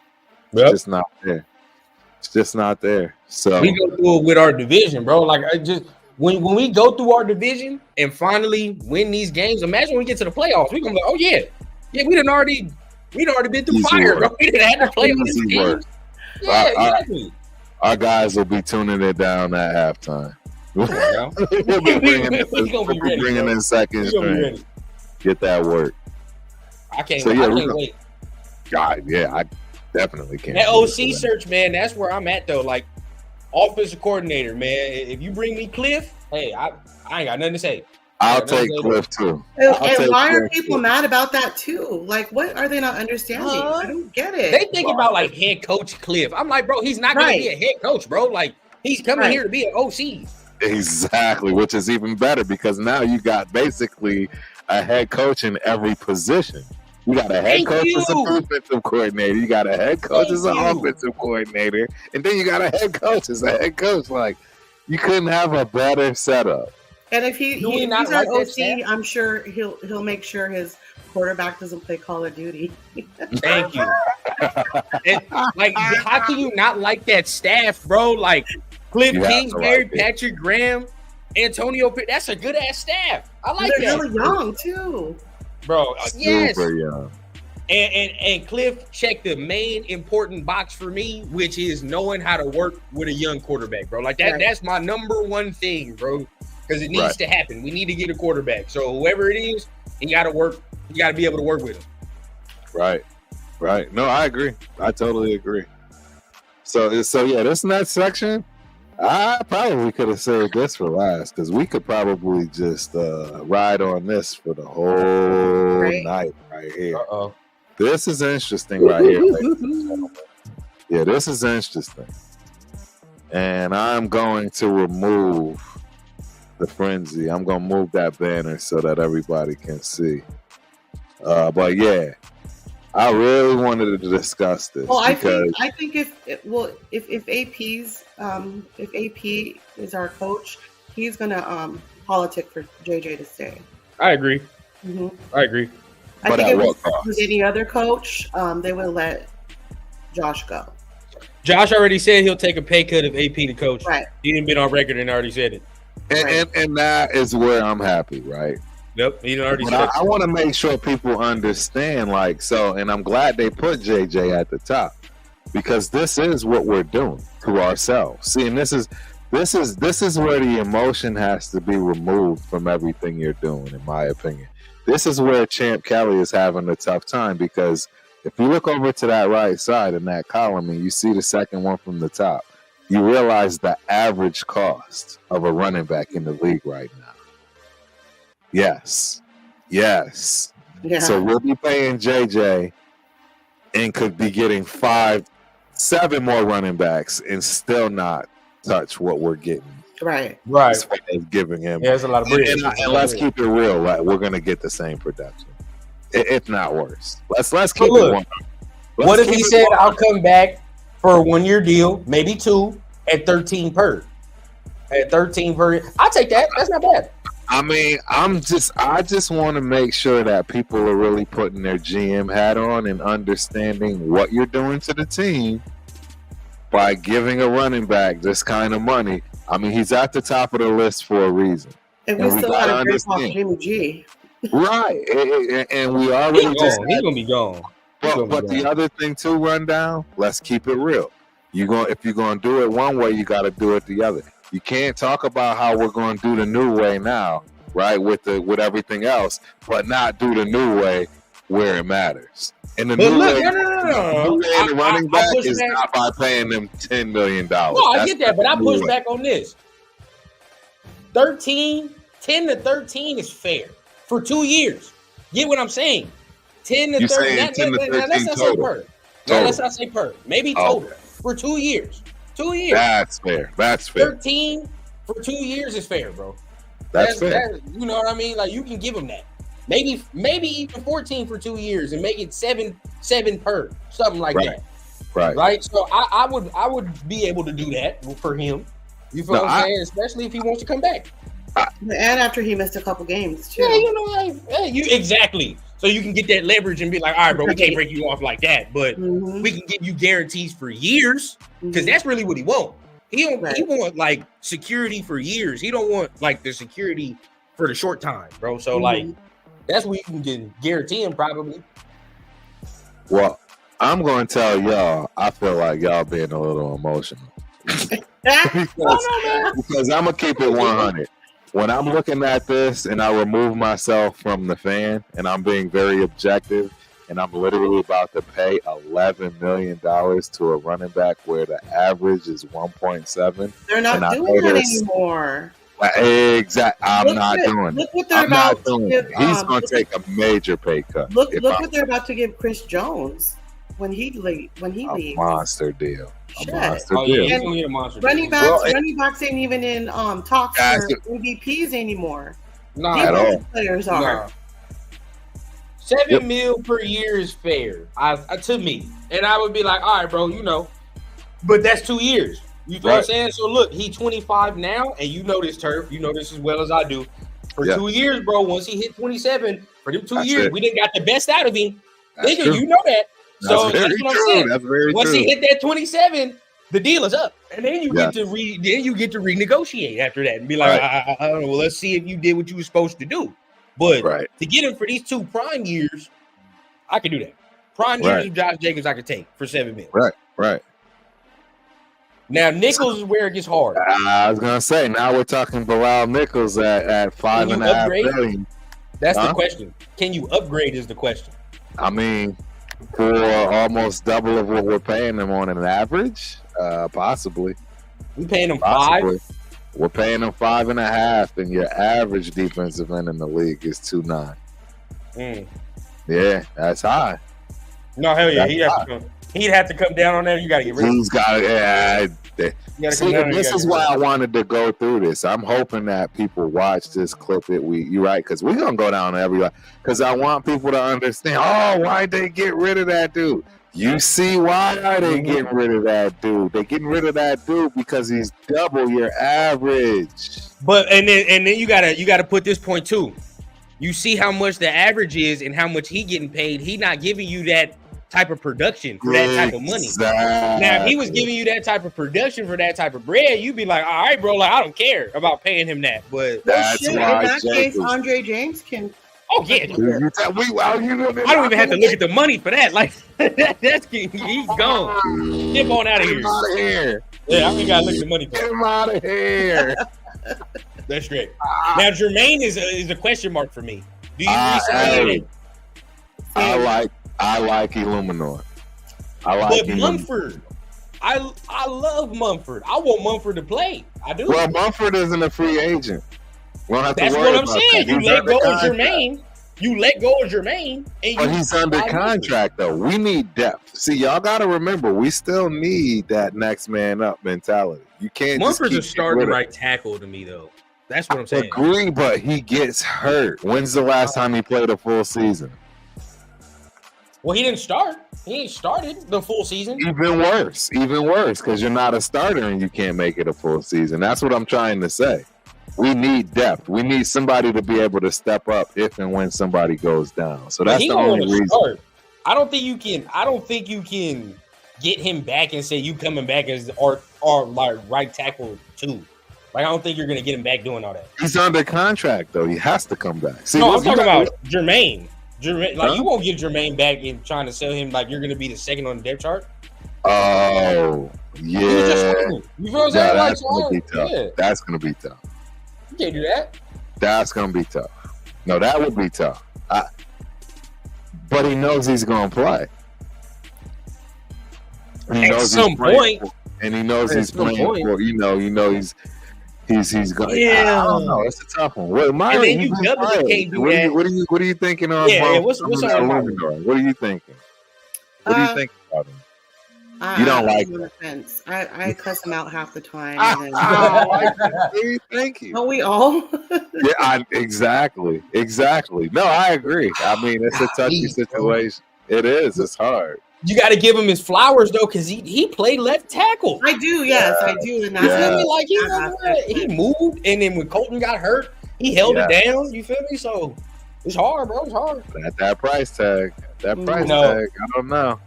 It's just not there. It's just not there. So we go through it with our division, bro. Like I just when we go through our division and finally win these games, imagine when we get to the playoffs, we're gonna be like, oh yeah, we'd already been through fire, bro. We didn't have to play these games. Yeah, exactly. Our guys will be tuning it down at halftime. We'll be bringing in second string. Get that work. I can't wait. God, yeah, I definitely can't. That OC search, man, that's where I'm at though. Like offensive coordinator, man. If you bring me Cliff, hey, I ain't got nothing to say. I'll take Cliff too. And why are people mad about that too? Like, what are they not understanding? I don't get it. They think about like head coach Cliff. I'm like, bro, he's not going to be a head coach, bro. Like, he's coming here to be an OC. Exactly, which is even better because now you got basically a head coach in every position. You got a head coach as an offensive coordinator. You got a head coach as an offensive coordinator, and then you got a head coach as a head coach. Like, you couldn't have a better setup. And if he's our OC, I'm sure he'll make sure his quarterback doesn't play Call of Duty. Thank you. And, like, how can you not like that staff, bro? Like Cliff Kingsbury, Patrick Graham, Antonio Pitt. That's a good ass staff. I like that. They're really young too, bro. Yes. Super young. And Cliff checked the main important box for me, which is knowing how to work with a young quarterback, bro. Like that. Right. That's my number one thing, bro. Because it needs to happen. We need to get a quarterback. So whoever it is, you got to work. You got to be able to work with him. Right. No, I agree. I totally agree. So yeah, this next section, I probably could have saved this for last because we could probably just ride on this for the whole night right here. This is interesting right here, ladies and gentlemen. Yeah, this is interesting. And I'm going to remove the frenzy. I'm gonna move that banner so that everybody can see. But yeah, I really wanted to discuss this. Well, I think if AP is our coach, he's gonna politic for JJ to stay. I agree. Mm-hmm. I agree. I think if it was any other coach, they would let Josh go. Josh already said he'll take a pay cut if AP the coach. Right. He didn't been on record and already said it. And that is where I'm happy, right? Yep, he already said I want to make sure people understand, like, so, and I'm glad they put JJ at the top because this is what we're doing to ourselves. See, and this is where the emotion has to be removed from everything you're doing, in my opinion. This is where Champ Kelly is having a tough time because if you look over to that right side in that column and you see the second one from the top, you realize the average cost of a running back in the league right now. Yes. Yeah. So we'll be paying JJ and could be getting 5-7 more running backs and still not touch what we're getting. Right. Giving him. Yeah, there's a lot of bread. And let's keep it real. Like, we're going to get the same production, if not worse. Let's keep it one. What if he said, I'll come back for a 1-year deal, maybe 2, at 13 per? At 13 per, I'll take that. That's not bad. I mean, I just want to make sure that people are really putting their GM hat on and understanding what you're doing to the team by giving a running back this kind of money. I mean, he's at the top of the list for a reason. And we still got to understand Jimmy G. Right. And we already he's going to be gone. But the other thing too, Rundown, let's keep it real. If you're going to do it one way, you got to do it the other. You can't talk about how we're going to do the new way now, right? With everything else, but not do the new way where it matters. And the new way, the running back is not by paying them $10 million. No, I get that, but I push back on this. 10 to 13 is fair for 2 years. Get what I'm saying? 10 to 13. Let's not say per. No, let's not say per. Maybe total for 2 years. 2 years. That's fair. 13 For 2 years is fair, bro. That's fair. You know what I mean? Like you can give him that. Maybe even 14 for 2 years and make it seven per, something like that. Right. So I would be able to do that for him. You feel what I'm saying? Especially if he wants to come back. And after he missed a couple games too. Yeah, you know, like, exactly. So you can get that leverage and be like, all right, bro, we can't break you off like that, but we can give you guarantees for years because that's really what he wants. He want like security for years. He don't want like the security for the short time, bro. So like that's what you can get guarantee him probably. Well, I'm going to tell y'all, I feel like y'all being a little emotional. because I'm going to keep it 100. When I'm looking at this and I remove myself from the fan and I'm being very objective and I'm literally about to pay $11 million to a running back where the average is 1.7. They're not doing that anymore. Exactly. I'm not doing it. Look what they're about to give. He's going to take a major pay cut. Look what they're about to give Chris Jones when he leaves. Monster deal. Yeah, running backs ain't even in talks for MVPs anymore. Not at all. Players are. $7 million per year is fair, to me, and I would be like, all right, bro, you know, but that's 2 years. You know what I'm saying? So look, he's 25 now, and you know this turf, you know this as well as I do. For 2 years, bro, once he hit 27, for them 2 years, we didn't got the best out of him. Nigga, you know that. So that's what I'm saying. That's very Once he hit that 27, the deal is up, and then you get to renegotiate after that and be like, I don't know. Well, let's see if you did what you were supposed to do. But to get him for these 2 prime years, I could do that. Prime years of Josh Jacobs, I could take for $7 million. Right. Now Nichols is where it gets hard. I was gonna say now we're talking Bilal Nichols at $5.5 billion. That's the question. Can you upgrade? Is the question. I mean, for almost double of what we're paying them on an average, possibly. We paying them 5. We're paying them 5.5, and your average defensive end in the league is 2.9. Yeah, that's high. No, hell yeah, he'd have to come down on that. You got to get rid of him. He's got See, this is why I wanted to go through this. I'm hoping that people watch this, clip it. You're right, because we're gonna go down every. Because I want people to understand. Oh, why'd they get rid of that dude? You see why are they getting rid of that dude? They're getting rid of that dude because he's double your average. But and then you gotta put this point too. You see how much the average is and how much he getting paid. He not giving you that type of production for that type of money. Now, if he was giving you that type of production for that type of bread, you'd be like, all right, bro, like I don't care about paying him that. But in that case, Andre James can. Oh yeah, I don't even have to look at the money for that. Like that's he's gone. Get on out of here. Get him out of here. Yeah, I ain't gotta look at the money. Get him out of here. That's great. Now Jermaine is a question mark for me. Do you resign? I like Illuminor. But Mumford, I love Mumford. I want Mumford to play. I do. Well, Mumford isn't a free agent. That's what I'm saying. You let go of Jermaine. But he's under contract, though. We need depth. See, y'all got to remember, we still need that next man up mentality. You can't. Mumford's a starting right tackle to me, though. That's what I'm saying. I agree, but he gets hurt. When's the last time he played a full season? Well, he didn't start. He ain't started the full season. Even worse, because you're not a starter and you can't make it a full season. That's what I'm trying to say. We need depth. We need somebody to be able to step up if and when somebody goes down. So that's the only reason. Start. I don't think you can get him back and say you coming back as our like right tackle too. Like I don't think you're gonna get him back doing all that. He's under contract though. He has to come back. See, no, I'm talking about Jermaine. Like you won't get Jermaine back and trying to sell him like you're gonna be the second on the depth chart. Oh yeah. You feel what I'm saying? That's gonna be tough. Yeah. That's gonna be tough. You can't do that. That's gonna be tough. No, that would be tough. But he knows he's gonna play. At some point, and he knows he's playing for. You know he's going. Yeah, I don't know. It's a tough one. What, Myra, and then you definitely can't do that. What are you thinking of? Yeah. What's What are you thinking? What do you think about him? You don't like I'm on the fence. I cuss him out half the time. I And then, don't like it. Thank you. don't we all? Yeah, exactly. No, I agree. I mean, it's a touchy situation. It is. It's hard. You got to give him his flowers though, because he played left tackle. I do, yes, I do. And that's Yeah. You feel me? Like he moved, and then when Colton got hurt, he held it down. You feel me? So it's hard, bro. It's hard. That price tag. That price No. tag. I don't know.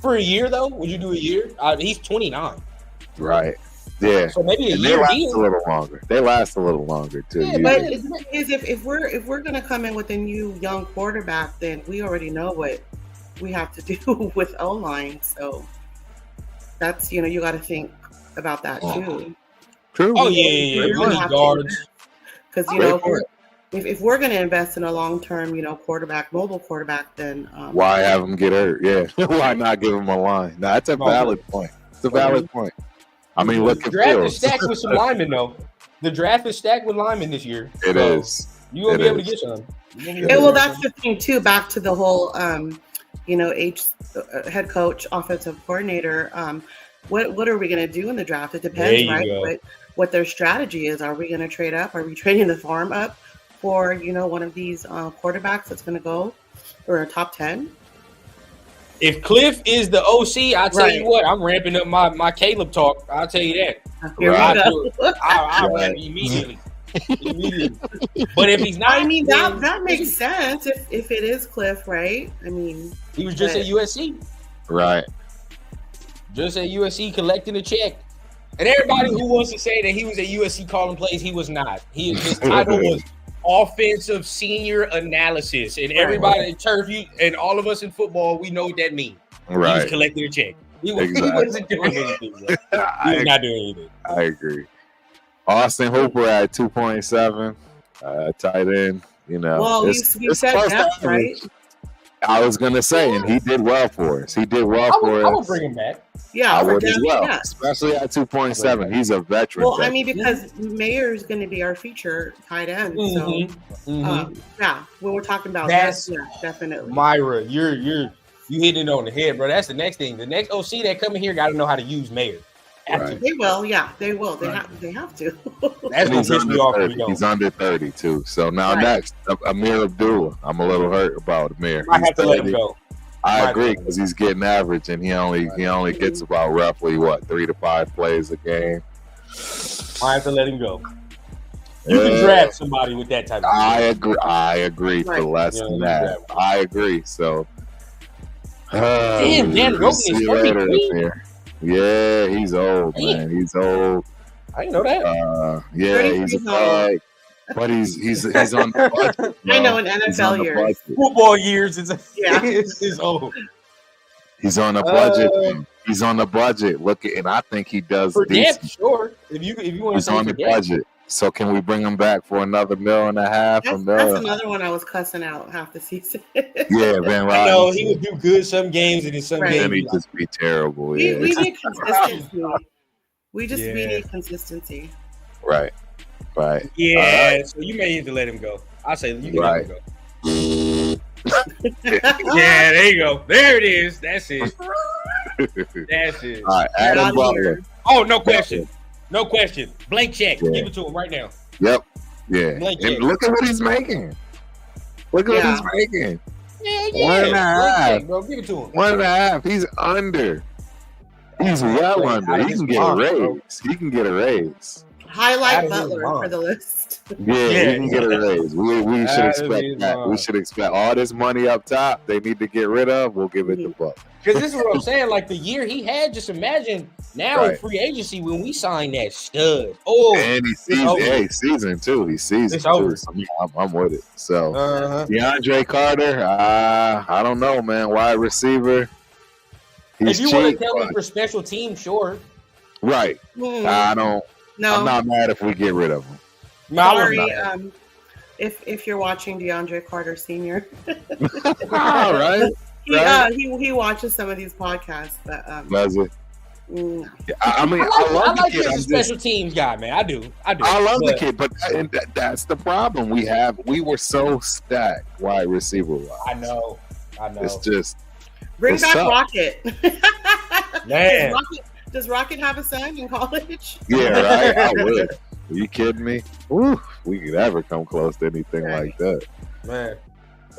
For a year though, would you do a year? He's 29, Right. Yeah. so maybe a And they year last deal. a little longer. They last a little longer too. Yeah, But usually. if we're gonna come in with a new young quarterback, then we already know what we have to do with O-line. So that's you got to think about that too. True. Oh yeah. We're We gonna need have to guards. Because if we're gonna invest in a long-term quarterback, mobile quarterback, then Why have him get hurt? Yeah. Why not give him a line? No, that's a valid point. It's a valid point. I mean, look The at draft is Fields. stacked with some linemen though. The draft is stacked with linemen this year. It So is. You gonna It be able to is. get some. And well, that's the thing too. Back to the whole, head coach, offensive coordinator. What are we going to do in the draft? It There depends, you right? go. What their strategy is. Are we going to trade up? Are we trading the farm up for one of these quarterbacks that's going to go or a top 10? If Cliff is the OC, I tell you Right. what, I'm ramping up my Caleb talk. I'll tell you that. Here Right. we go. I'll ramp immediately. But if he's not, I mean then that makes sense if it is Cliff, right? I mean, he was just at USC. Right. Just at USC collecting a check. And everybody who wants to say that he was at USC calling plays, he was not. His title was offensive senior analysis. And everybody at turf, and all of us in football, we know what that means. He was Right. collecting a check. He Exactly. wasn't doing anything. Bro. He was not doing anything. I agree. Austin Hooper at 2.7, tight end. well, we said close that, to right? average. I was gonna say, and he did well for us. He did well for I would us. bring him back. Yeah, I for would as Jeff, well, yeah. especially at 2.7. He's a veteran. Well, I mean, because Mayer is going to be our feature tight end, so yeah, when we're talking about That's- that, yeah, definitely. Myra, you hitting it on the head, bro. That's the next thing. The next OC that coming here got to know how to use Mayer. Right. They will, yeah, they will. They Right. have to. That's And gonna he's piss me under off. If 30. we don't. He's under 30 too. So now Right. next, Amir Abdullah. I'm a little hurt about Amir. I He's have to let him 30. go. I Might agree be. because he's getting average, and he only gets about roughly 3 to 5 plays a game. I have to let him go. You can Yeah. draft somebody with that type of I agree for Right. less Yeah, than you that. grab I agree. So, Damn, Dan Rogan see is you later, 33? Amir. Yeah, he's old, Damn. man. He's old. I didn't know that. Yeah, 33 he's a is old. bag, but he's on the budget. I know bro. in He's on NFL the years. budget. Football years is Yeah. is old. He's on the budget. man. He's on the budget. Look at, and I think he does For decent. depth, sure. If you want to He's say on for the depth, budget. So can we bring him back for another $1.5 million? That's another one I was cussing out half the season. Yeah, Van I know he Rodgers. would do good some games, and then some Right. games And he he just be terrible. we Yeah, need consistency. We Yeah. need consistency. right. yeah. So you may need to let him go. I say you can let him go. Yeah, there you go. There it is. That's it. That's it. All right, Get Adam out of Butler. here. Oh, no question. No question. Blank check. Yeah. Give it to him right now. Yep. Yeah. Blank And check. look at what he's making. Look at Yeah. what he's making. Yeah. 1.5. Blank check, bro. Give it to him. 1.5. He's under. He's well Playing under. out of He his can get a mind, bro. raise. He can get a raise. Highlight Out of his Butler mind. for the list. Yeah, he can get a raise. We should Out of his expect that. We mind. should expect all this money up top. They need to get rid of. We'll give it to Buck. Because this is what I'm saying. Like the year he had, just imagine now in Right. free agency when we signed that stud. Oh, And he's over. seasoned too. He's seasoned It's too. over. So I'm with it. So uh-huh. Carter, I don't know, man. Wide receiver. He's If you want to cheap, tell me but- for special team, sure. right. Hmm. I don't. No, I'm not mad if we get rid of him. No, I sorry. wouldn't. If you're watching DeAndre Carter Sr., All right. he watches some of these podcasts, but Does it? no. Yeah, I mean, I I love the like kid. you I'm as a just- special teams guy, man. I do. I love the But- kid, but that's the problem we have. We were so stacked wide receiver wise. I know. It's just Bring What's back up? Rocket. Man. Does Rocket have a son in college? Yeah, right. I would. Are you kidding me? Ooh, we could ever come close to anything like that. Man.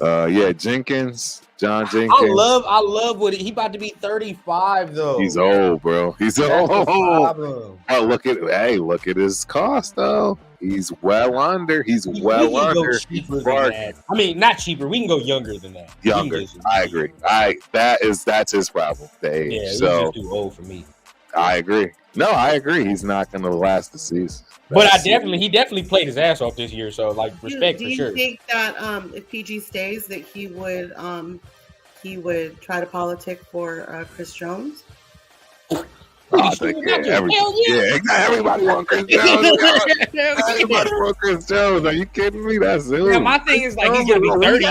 Yeah, Jenkins, John Jenkins. I love what he about to be 35 though. He's old, bro. He's That's old. the problem. Oh, look at his cost though. He's well under. He's We well can under. go cheaper than that. I mean, not cheaper. We can go younger than that. Younger. I agree. That's his problem. The age. Yeah, he's so just too old for me. I agree. No, I agree. He's not going to last the season. But he definitely played his ass off this year. So like respect do for you sure. think that if PG stays, that he would try to politic for Chris Jones? I think, everybody wants Chris Jones. Everybody wants Chris Jones. Are you kidding me? That's it. Yeah, my thing is like he's gonna be 30.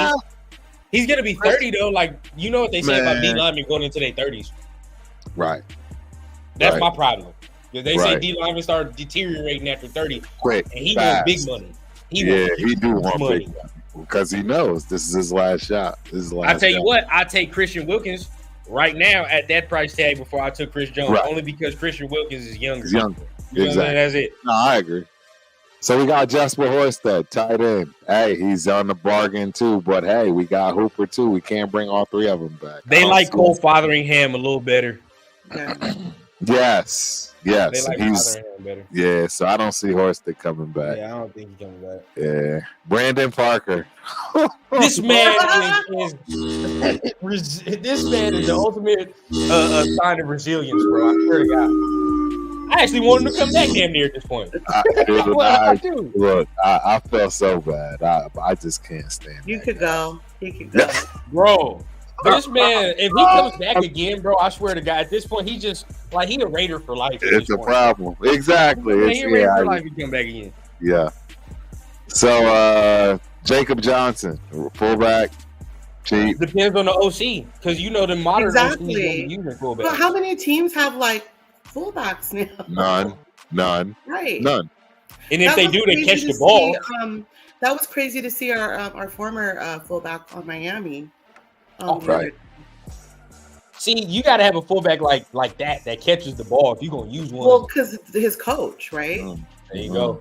He's gonna be 30 though. Like you know what they say about D linemen going into their 30s. Right. That's Right. my problem. Because they say Right. D linemen start deteriorating after 30, Quick. and he fast. wants big money. He do want money. big money because he knows this is his last shot. This is his last I tell you shot. what, I take Christian Wilkins right now at that price tag before I took Chris Jones, Right. only because Christian Wilkins is younger. He's younger. You know what I'm saying? Exactly. That's it. No, I agree. So we got Jasper Horsted, tight end. Hey, he's on the bargain too, but hey, we got Hooper too. We can't bring all three of them back. They like Cole Fotheringham a little better. Yeah. Yes. Yes. They like Fotheringham better. Yeah, so I don't see Horsted coming back. Yeah, I don't think he's coming back. Yeah. Brandon Parker. This man is this man is the ultimate sign of resilience, bro. I swear to God. I actually want him to come back damn near at this point. Look, I felt so bad. I just can't stand You that could guy. go. He could go. Bro, this man, if he comes back again, bro, I swear to God, at this point, he's just like he's a Raider for life. It's a problem. Exactly. He's a Raider for life if he come back again. Yeah. So Jacob Johnson, fullback, cheap. Depends on the OC, because you know the modern Exactly. OC don't use fullback. But how many teams have like fullbacks now? None. Right. None. And if That they was do, they crazy catch to the ball. see, that was crazy to see our former fullback on Miami. Right. See, you got to have a fullback like that catches the ball if you're gonna use one. Well, because his coach, right? There you go.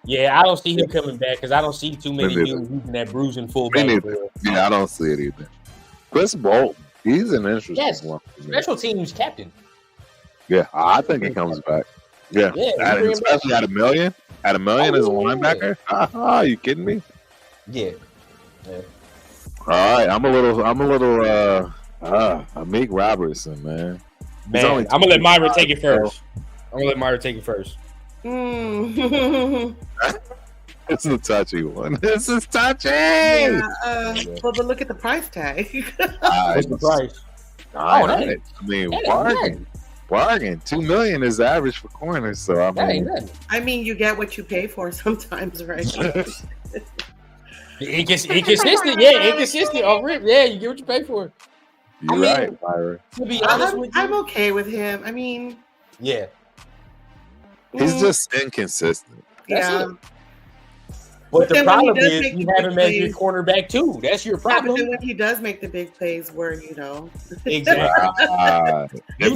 Yeah, I don't see him coming back because I don't see too many dudes using that bruising fullback. Yeah, I don't see it either. Chris Bolton, he's an interesting one. Special teams captain. Yeah, I think he comes back. Yeah, especially at $1 million. At $1 million as a linebacker. Are you kidding me? Yeah. All right, I'm a little Amik Robertson, man. I'm gonna let Myra take it first. It's a touchy one. This is touchy. Yeah, but look at the price tag. What's the price? I mean, bargain. $2 million is the average for corners. So I mean, you get what you pay for sometimes, right? Inconsistent, yeah, inconsistent. Yeah, you get what you pay for. You're right, Myra. To be honest with you, I'm okay with him. I mean, yeah, he's just inconsistent. Yeah. But the problem is you have him as your cornerback too. That's your problem. But then when he does make the big plays, where exactly, it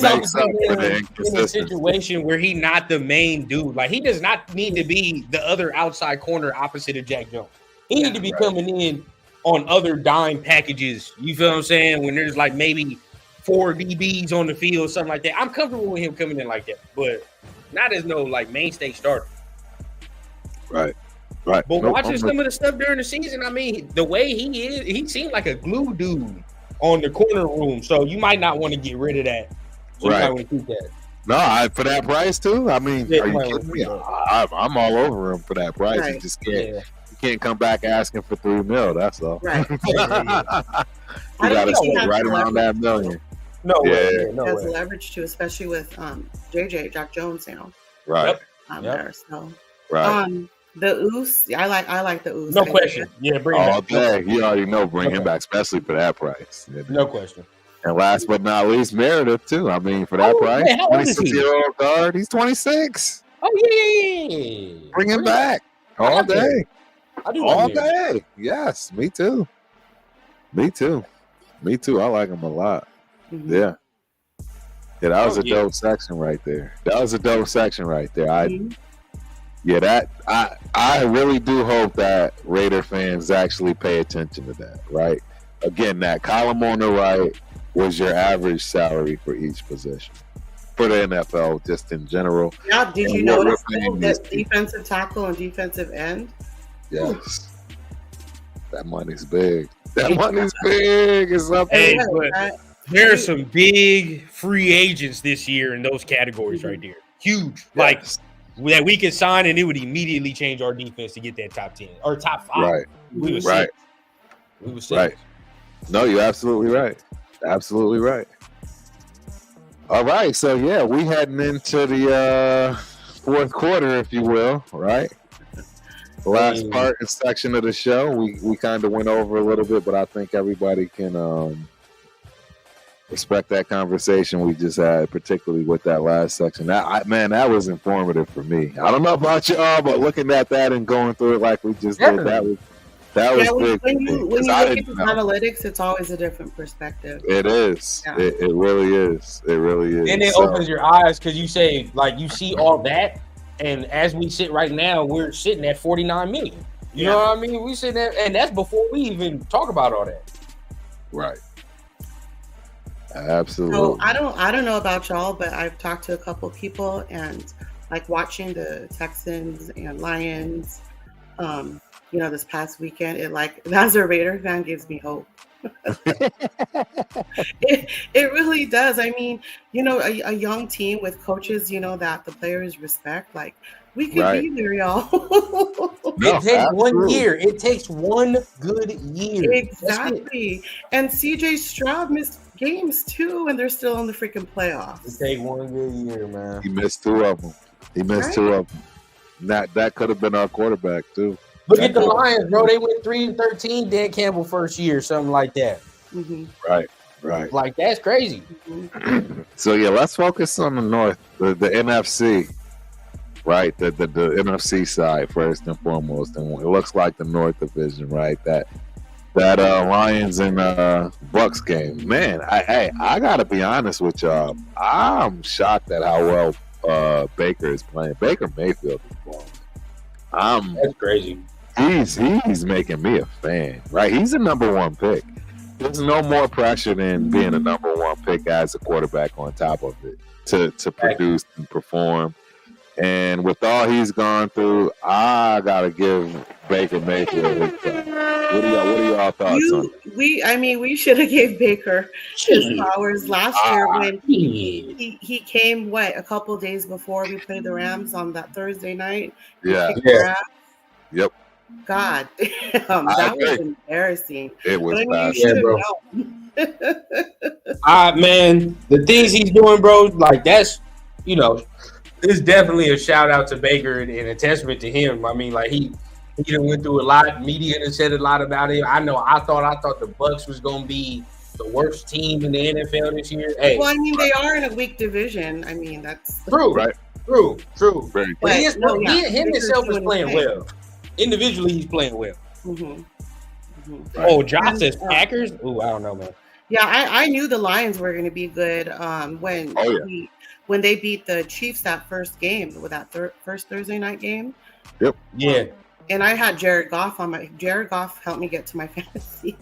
makes up for the in a inconsistency. situation where he not the main dude. Like he does not need to be the other outside corner opposite of Jack Jones. He need to be coming in on other dime packages. You feel what I'm saying? When there's like maybe 4 DBs on the field, something like that. I'm comfortable with him coming in like that, but not as no like mainstay starter. Right. But watching some of the stuff during the season, I mean, the way he is, he seemed like a glue dude on the corner room. So you might not want to get rid of that. So you might want to keep that. No, for that price too. I mean, are you kidding me? I'm all over him for that price. Right. You just can't. You can't come back asking for $3 million. That's all. Right. You gotta stay right around that $1 million. No way. Has leverage too, especially with Jack Jones now. Right. There, so right. The Oos, I like the Oos. No question. Yeah, bring him all back. day. You already know, bring him back, especially for that price. No question. And last but not least, Meredith too. I mean, for that price, 26-year-old guard, he's 26. Oh yeah. Bring him back all day. I do all day. Yes, me too. I like him a lot. Mm-hmm. Yeah. Yeah, that was Oh, a yeah. dope section right there. That was a dope section right there. Mhm. I really do hope that Raider fans actually pay attention to that, right? Again, that column on the right was your average salary for each position for the NFL, just in general. Yeah, did And you what we're notice paying that these people. defensive tackle and defensive end? Yes, that money's big. That money's big. It's up Hey, there. but there are some big free agents this year in those categories right there. Huge. Like Yes. that we could sign and it would immediately change our defense to get that top 10 or top 5. Right, We was right, We was right. No, you're absolutely right. Absolutely right. All right, so yeah, we heading into the fourth quarter, if you will, right? The last part and section of the show, we kind of went over a little bit, but I think everybody can respect that conversation we just had, particularly with that last section. That was informative for me. I don't know about y'all, but looking at that and going through it like we just did, that was big. When you look I at didn't the know. analytics, it's always a different perspective. It is. Yeah. It really is. It really is. And it opens your eyes because you say, like, you see all that, and as we sit right now, we're sitting at 49 million. You know what I mean? We sitting there, and that's before we even talk about all that. Right. Absolutely. So I don't know about y'all, but I've talked to a couple people, and like watching the Texans and Lions, this past weekend, as a Raider fan, gives me hope. It really does. I mean, a young team with coaches, that the players respect, like we could be there, y'all. It takes 1 year. It takes one good year. Exactly. And CJ Stroud missed games too, and they're still in the freaking playoffs. It takes 1 good year, man. He missed 2 of them. Two of them. That could have been our quarterback too. Look at the Lions, bro. They went 3-13. Dan Campbell first year, something like that. Mm-hmm. Right. Like that's crazy. Mm-hmm. So yeah, let's focus on the North, the NFC, right? The NFC side first and foremost, and it looks like the North Division, right? That Lions and Bucks game, man. I gotta be honest with y'all. I'm shocked at how well Baker is playing. Baker Mayfield is playing. That's crazy. He's making me a fan, right? He's a number 1 pick. There's no more pressure than being a number 1 pick as a quarterback on top of it to produce and perform. And with all he's gone through, I gotta give Baker Mayfield his credit. What are y'all thoughts on it? We should have gave Baker his flowers last year when he came a couple days before we played the Rams on that Thursday night. Yeah. Yep. God damn, that was embarrassing. It was bad. Bro. Man, the things he's doing, bro, like that's, it's definitely a shout out to Baker and a testament to him. I mean, like he done went through a lot. Media has said a lot about him. I know. I thought the Bucks was gonna be the worst team in the NFL this year. Hey, well, I mean, they are in a weak division. I mean, that's true, right? True. But Him himself is playing well. Individually, he's playing well. Mm-hmm. Mm-hmm. Oh, Josh says Packers. Oh, I don't know, man. Yeah, I knew the Lions were going to be good when they beat the Chiefs that first game with that first Thursday night game. Yep. Yeah. And I had Jared Goff Jared Goff helped me get to my fantasy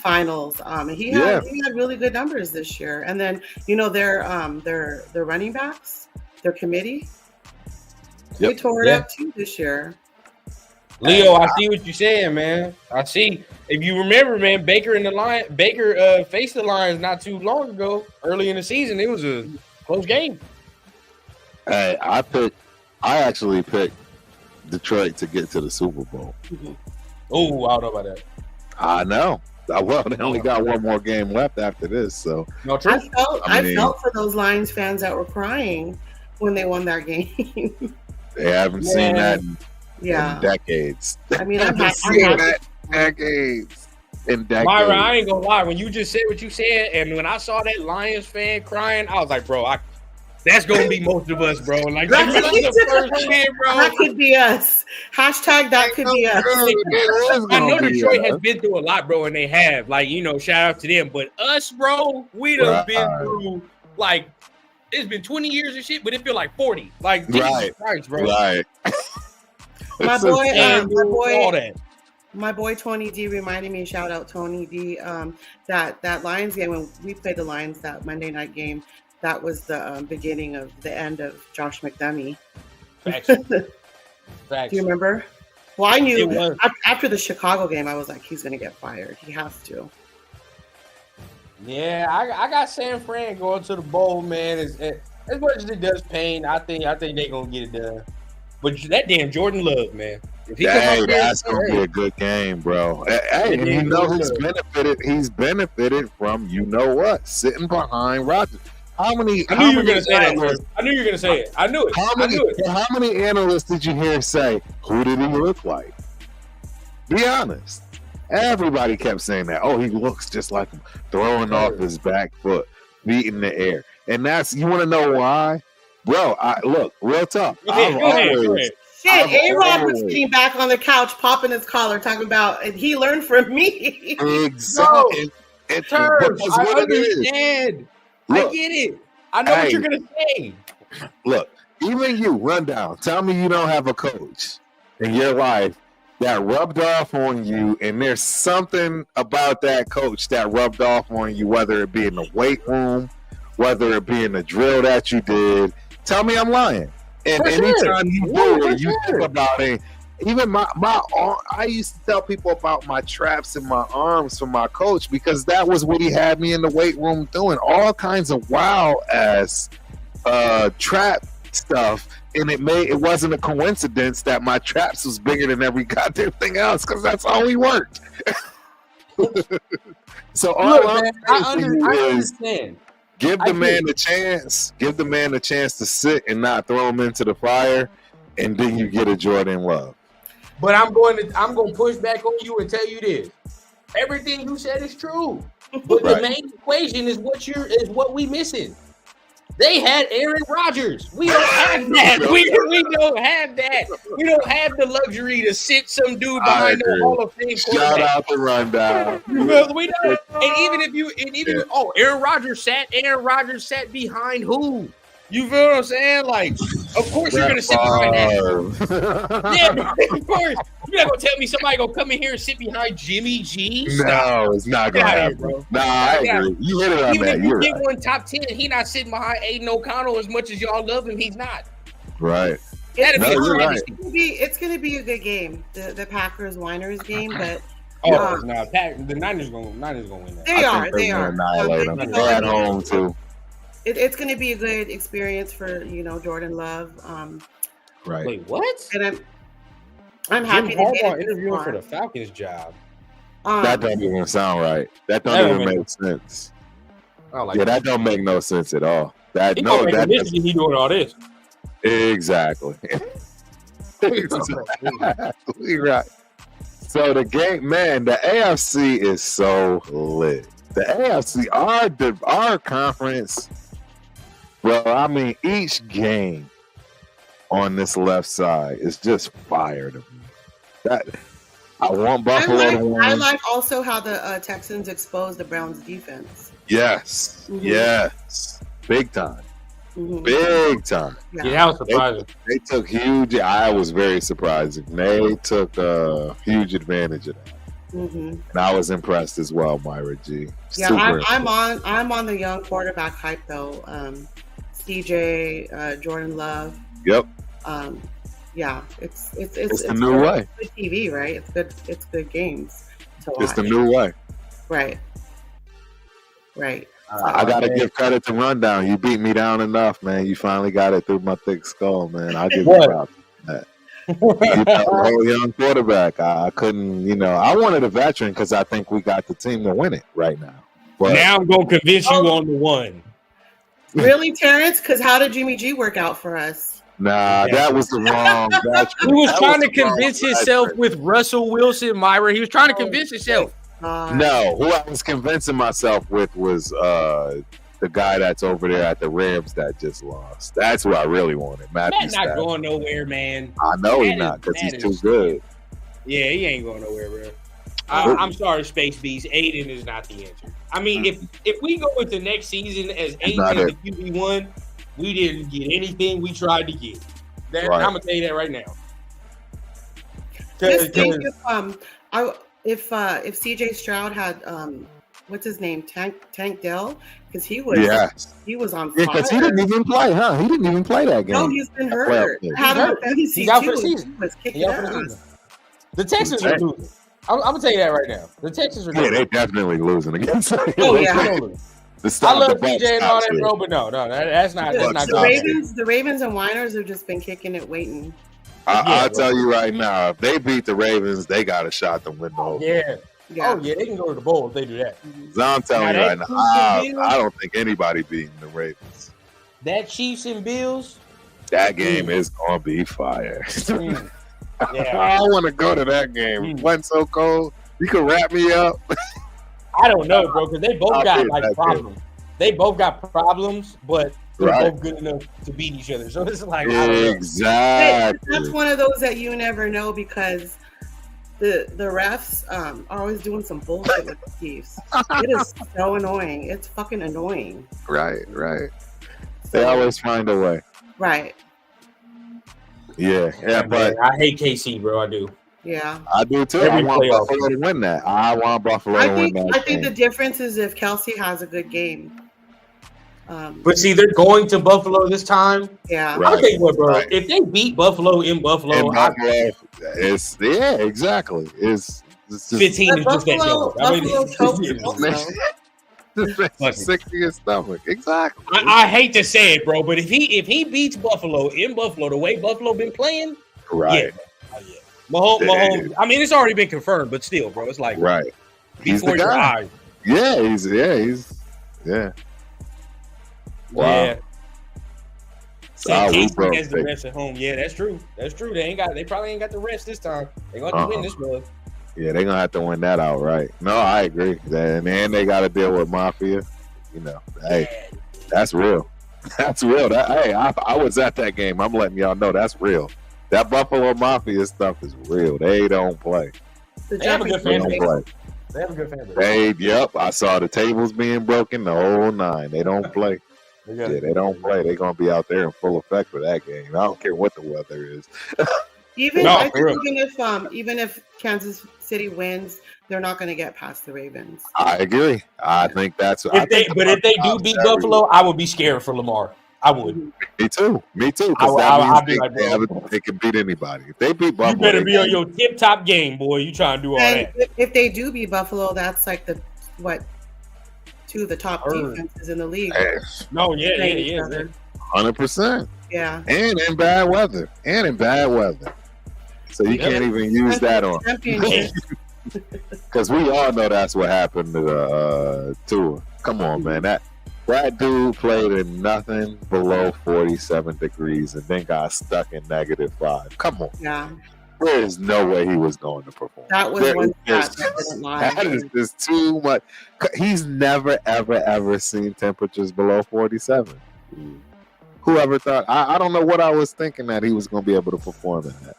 finals. And he had really good numbers this year. And then their running backs, their committee, they tore it up too this year. Leo, I see what you're saying, man. I see. If you remember, man, Baker faced the Lions not too long ago. Early in the season, it was a close game. Hey, I actually picked Detroit to get to the Super Bowl. Mm-hmm. Oh, I don't know about that. I know. Well, they only got one more game left after this, so no, true. I felt for those Lions fans that were crying when they won that game. They haven't seen that in decades. I mean, I'm decades. In decades. Myra, I ain't gonna lie. When you just said what you said, and when I saw that Lions fan crying, I was like, bro, That's gonna be most of us, bro. Like that's That the first kid, bro. That could be us. Hashtag that could be us. I know Detroit has been through a lot, bro, and they have. Like, you know, shout out to them. But us, bro, we done been through like it's been 20 years and shit, but it feel like 40. Like Jesus Christ, bro. Right. My boy Tony D reminded me, shout out Tony D, that Lions game when we played the Lions, that Monday night game, that was the beginning of the end of Josh McDummie. Facts. Do you remember? Well, I knew after the Chicago game, I was like, he's gonna get fired. He has to. Yeah, I got San Fran going to the bowl, man. As much as it does pain, I think they're gonna get it done. But that damn Jordan Love, man. If he that's gonna be a good game, bro. Hey, and you know he's benefited from sitting behind Rodgers. I knew you were gonna say that. I knew you were gonna say it. I knew it. How many analysts did you hear say, who did he look like? Be honest. Everybody kept saying that. Oh, he looks just like him, throwing off his back foot, feet in the air. And you want to know why? Bro, look, real talk. Go ahead. Shit, A-Rod was sitting back on the couch, popping his collar, talking about, and he learned from me. Exactly. I understand. Look, I get it. I know what you're going to say. Look, even you, Rundown, tell me you don't have a coach in your life that rubbed off on you, and there's something about that coach that rubbed off on you, whether it be in the weight room, whether it be in the drill that you did. Tell me I'm lying. And anytime you do it, you think about it. Even my arm, I used to tell people about my traps and my arms from my coach because that was what he had me in the weight room doing. All kinds of wild ass trap stuff. And it wasn't a coincidence that my traps was bigger than every goddamn thing else because that's how he worked. So all I understand. Give the man a chance. Give the man a chance to sit and not throw him into the fire, and then you get a Jordan Love. But I'm going to push back on you and tell you this: everything you said is true, but the main equation is what we missing. They had Aaron Rodgers. We don't have that. We don't have that. We don't have the luxury to sit some dude behind the Hall of Fame quarterback. Shout out to Rundown. We don't. And even Aaron Rodgers sat behind who? You feel what I'm saying? Like, of course you're gonna sit behind that. Yeah, of course. You're not gonna tell me somebody gonna come in here and sit behind Jimmy G? No, it's not gonna happen, bro. Nah, I agree. You hit it on even that. If you get one top 10, he not sitting behind Aiden O'Connell as much as y'all love him. He's not. Right. It's gonna be a good game. The Packers Winers game, but the Niners gonna win that. They are. Annihilate them. They're at home too. It's going to be a good experience for Jordan Love. Right. Wait, what? And I'm happy Jim to Harbaugh interviewing for the Falcons job. That don't even sound right. That don't even make sense. That don't make no sense at all. He doing all this. Exactly. Right. So the game, man, the AFC is so lit. The AFC, our conference. Well, I mean, each game on this left side is just fire to me. I want Buffalo to win. I like also how the Texans exposed the Browns' defense. Yes, yes, big time, big time. Yeah, that was surprising. They took huge. I was very surprising. They took huge advantage of that. And I was impressed as well, Myra G. Yeah, I'm on the young quarterback hype though. CJ, Jordan Love. Yep. Yeah, it's the new way. It's good TV, right? It's good games to watch. It's the new way. Right. I gotta give credit to Rundown. You beat me down enough, man. You finally got it through my thick skull, man. I'll give you props for that. You got a whole young quarterback. I couldn't, I wanted a veteran because I think we got the team to win it right now. But now I'm gonna convince you on the one. Really, Terrence? Because how did Jimmy G work out for us? Nah, that was the wrong veteran. He was trying to convince himself with Russell Wilson, Myra. He was trying to convince himself. No, who I was convincing myself with was the guy that's over there at the Rams that just lost. That's who I really wanted. Matthew Matt not Stafford. going nowhere, man. I know he's Matt not because he's Matt too is- good. Yeah, he ain't going nowhere, bro. I'm sorry, Space Beast. Aiden is not the answer. I mean, if we go into next season as not Aiden the QB1, we didn't get anything we tried to get. That, Right. I'm gonna tell you that right now. Just think if CJ Stroud had what's his name, Tank Dell, because he was on fire. Yeah, because he didn't even play, huh? He didn't even play that game. No, he's been hurt. He's Had him hurt. on fantasy He's out for too. the season. He was kicking He's out for the ass. season. The Texans are losing. I'm gonna tell you that right now. The Texans are Yeah, losing. they definitely losing against. Oh, yeah. I love DJ and all that, bro, but no, that's not good. The Ravens and Winers have just been kicking it, waiting. I'll tell you right now, if they beat the Ravens, they got a shot to win the whole game. Yeah. Oh yeah, they can go to the bowl if they do that. So I'm telling you Now right that now, Chiefs and I don't think anybody beating the Ravens. That Chiefs and Bills. That game is gonna be fire. Yeah, I want to go to that game. It wasn't so cold. You can wrap me up. I don't know, bro, because they both I'll got be like that problems. They both got problems, but they're Right. both good enough to beat each other. So it's like, I don't know. Exactly. That's one of those that you never know because the refs are always doing some bullshit with the Chiefs. It is so annoying. It's fucking annoying. Right. They always find a way. Right. Yeah, Man, but I hate KC, bro. I do. Yeah. I do too. Every I want playoff. Buffalo to win that. I want Buffalo to win that. I think the game. difference is if Kelsey has a good game. But see, they're going to Buffalo this time. Yeah. Right. I'll tell you what, bro. Right. If they beat Buffalo in Buffalo, In Buffalo, it's exactly. It's just 15 is just that Buffalo joke. I mean, choked also. sick to your stomach. Exactly. I hate to say it, bro, but if he beats Buffalo in Buffalo the way Buffalo been playing, Right. yeah. Mahomes. I mean, it's already been confirmed, but still, bro, it's like Right. He's before the your guy. eyes. Yeah, he's Wow. Yeah. Wow, we Casey broke has the big. rest at home. Yeah, that's true. That's true. They probably ain't got the rest this time. They gonna have to win this one. Yeah, they're gonna have to win that outright. No, I agree. And they gotta deal with Mafia. You know, hey, that's real. That's real. I was at that game. I'm letting y'all know that's real. That Buffalo Mafia stuff is real. They don't play. They have a good They fan don't base. play. They have a good fan base. Yep. I saw the tables being broken, the whole nine. They don't play. They Yeah, they don't play. They're gonna be out there in full effect for that game. I don't care what the weather is. Even No, I think for real. even if Kansas City wins, they're not going to get past the Ravens. I agree. I think that's. If they do beat Buffalo, I would be scared for Lamar. I would. Me too. Because I'll be that like, means bro. they can beat anybody. If they beat Buffalo, You better they be on can- your tip top game, boy. You trying to do all And that? if they do beat Buffalo, that's like two of the top Third. defenses in the league. No, yeah. 100%. Yeah. And in bad weather. So you can't even use that on. Championship. Because we all know that's what happened to the tour. Come on, man. That dude played in nothing below 47 degrees and then got stuck in -5. Come on. Yeah. There is no way he was going to perform. That was There one is- stat that didn't lie. That is just too much. He's never, ever seen temperatures below 47. Whoever thought? I don't know what I was thinking that he was going to be able to perform in that.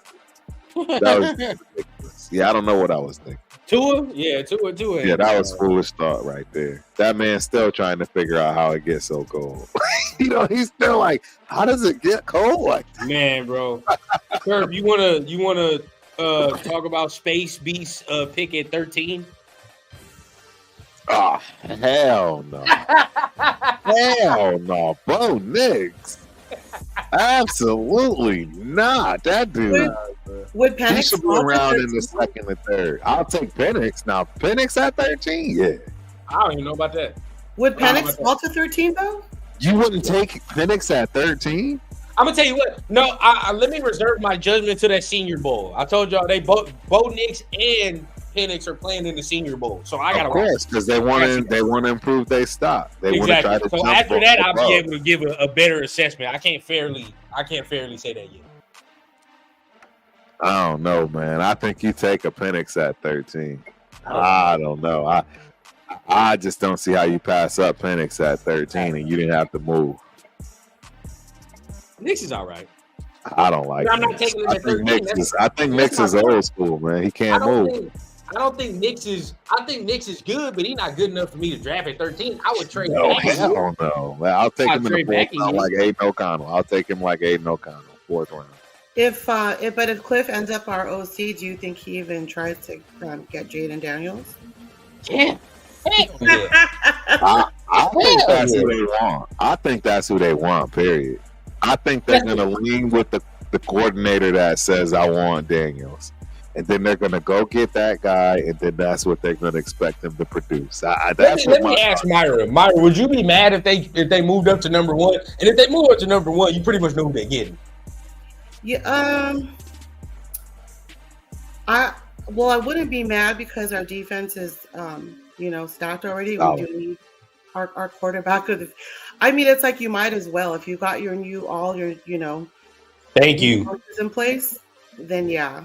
That was ridiculous. Yeah, I don't know what I was thinking. Tua? Yeah, Tua. Yeah, that was foolish thought right there. That man's still trying to figure out how it gets so cold. He's still like, how does it get cold like that? Man, bro. Herb, you wanna talk about Space Beast pick at 13? Oh, hell no. Hell no. Bo Nix. Absolutely not. That dude. Would He Penix should be fall to around in 13? the second and third. I'll take Penix. Now, Penix at 13? Yeah. I don't even know about that. Would How Penix about fall to 13 though? You wouldn't take Penix at 13? I'm gonna tell you what. No, I let me reserve my judgment to that Senior Bowl. I told y'all they both Bo Nix and Penix are playing in the Senior Bowl, so I gotta Of course, because they want to improve their stock. They want to try exactly. to So jump after that, I'll above. be able to give a better assessment. I can't fairly say that yet. I don't know, man. I think you take a Penix at 13. I don't know. I just don't see how you pass up Penix at 13 and you didn't have to move. Nix is all right. I don't like. I'm not Nix. taking him at 13. I think Nix is old school, man. He can't move. I don't think Nix is. I think Nix is good, but he's not good enough for me to draft at 13. I would trade. No, hell no. I'll take him in the fourth round like Aiden O'Connell. I'll take him like Aiden O'Connell, fourth round. If Cliff ends up our OC, do you think he even tries to get Jaden Daniels? Yeah. I think that's who they want. I think that's who they want, period. I think they're going to lean with the coordinator that says, I want Daniels. And then they're going to go get that guy, and then that's what they're going to expect them to produce. Let me ask Myra. Myra, would you be mad if they moved up to number one? And if they move up to number one, you pretty much know who they're getting. Yeah. I wouldn't be mad because our defense is stacked already. We do need our quarterback. I mean, it's like you might as well if you got all your Thank you in place. Then yeah.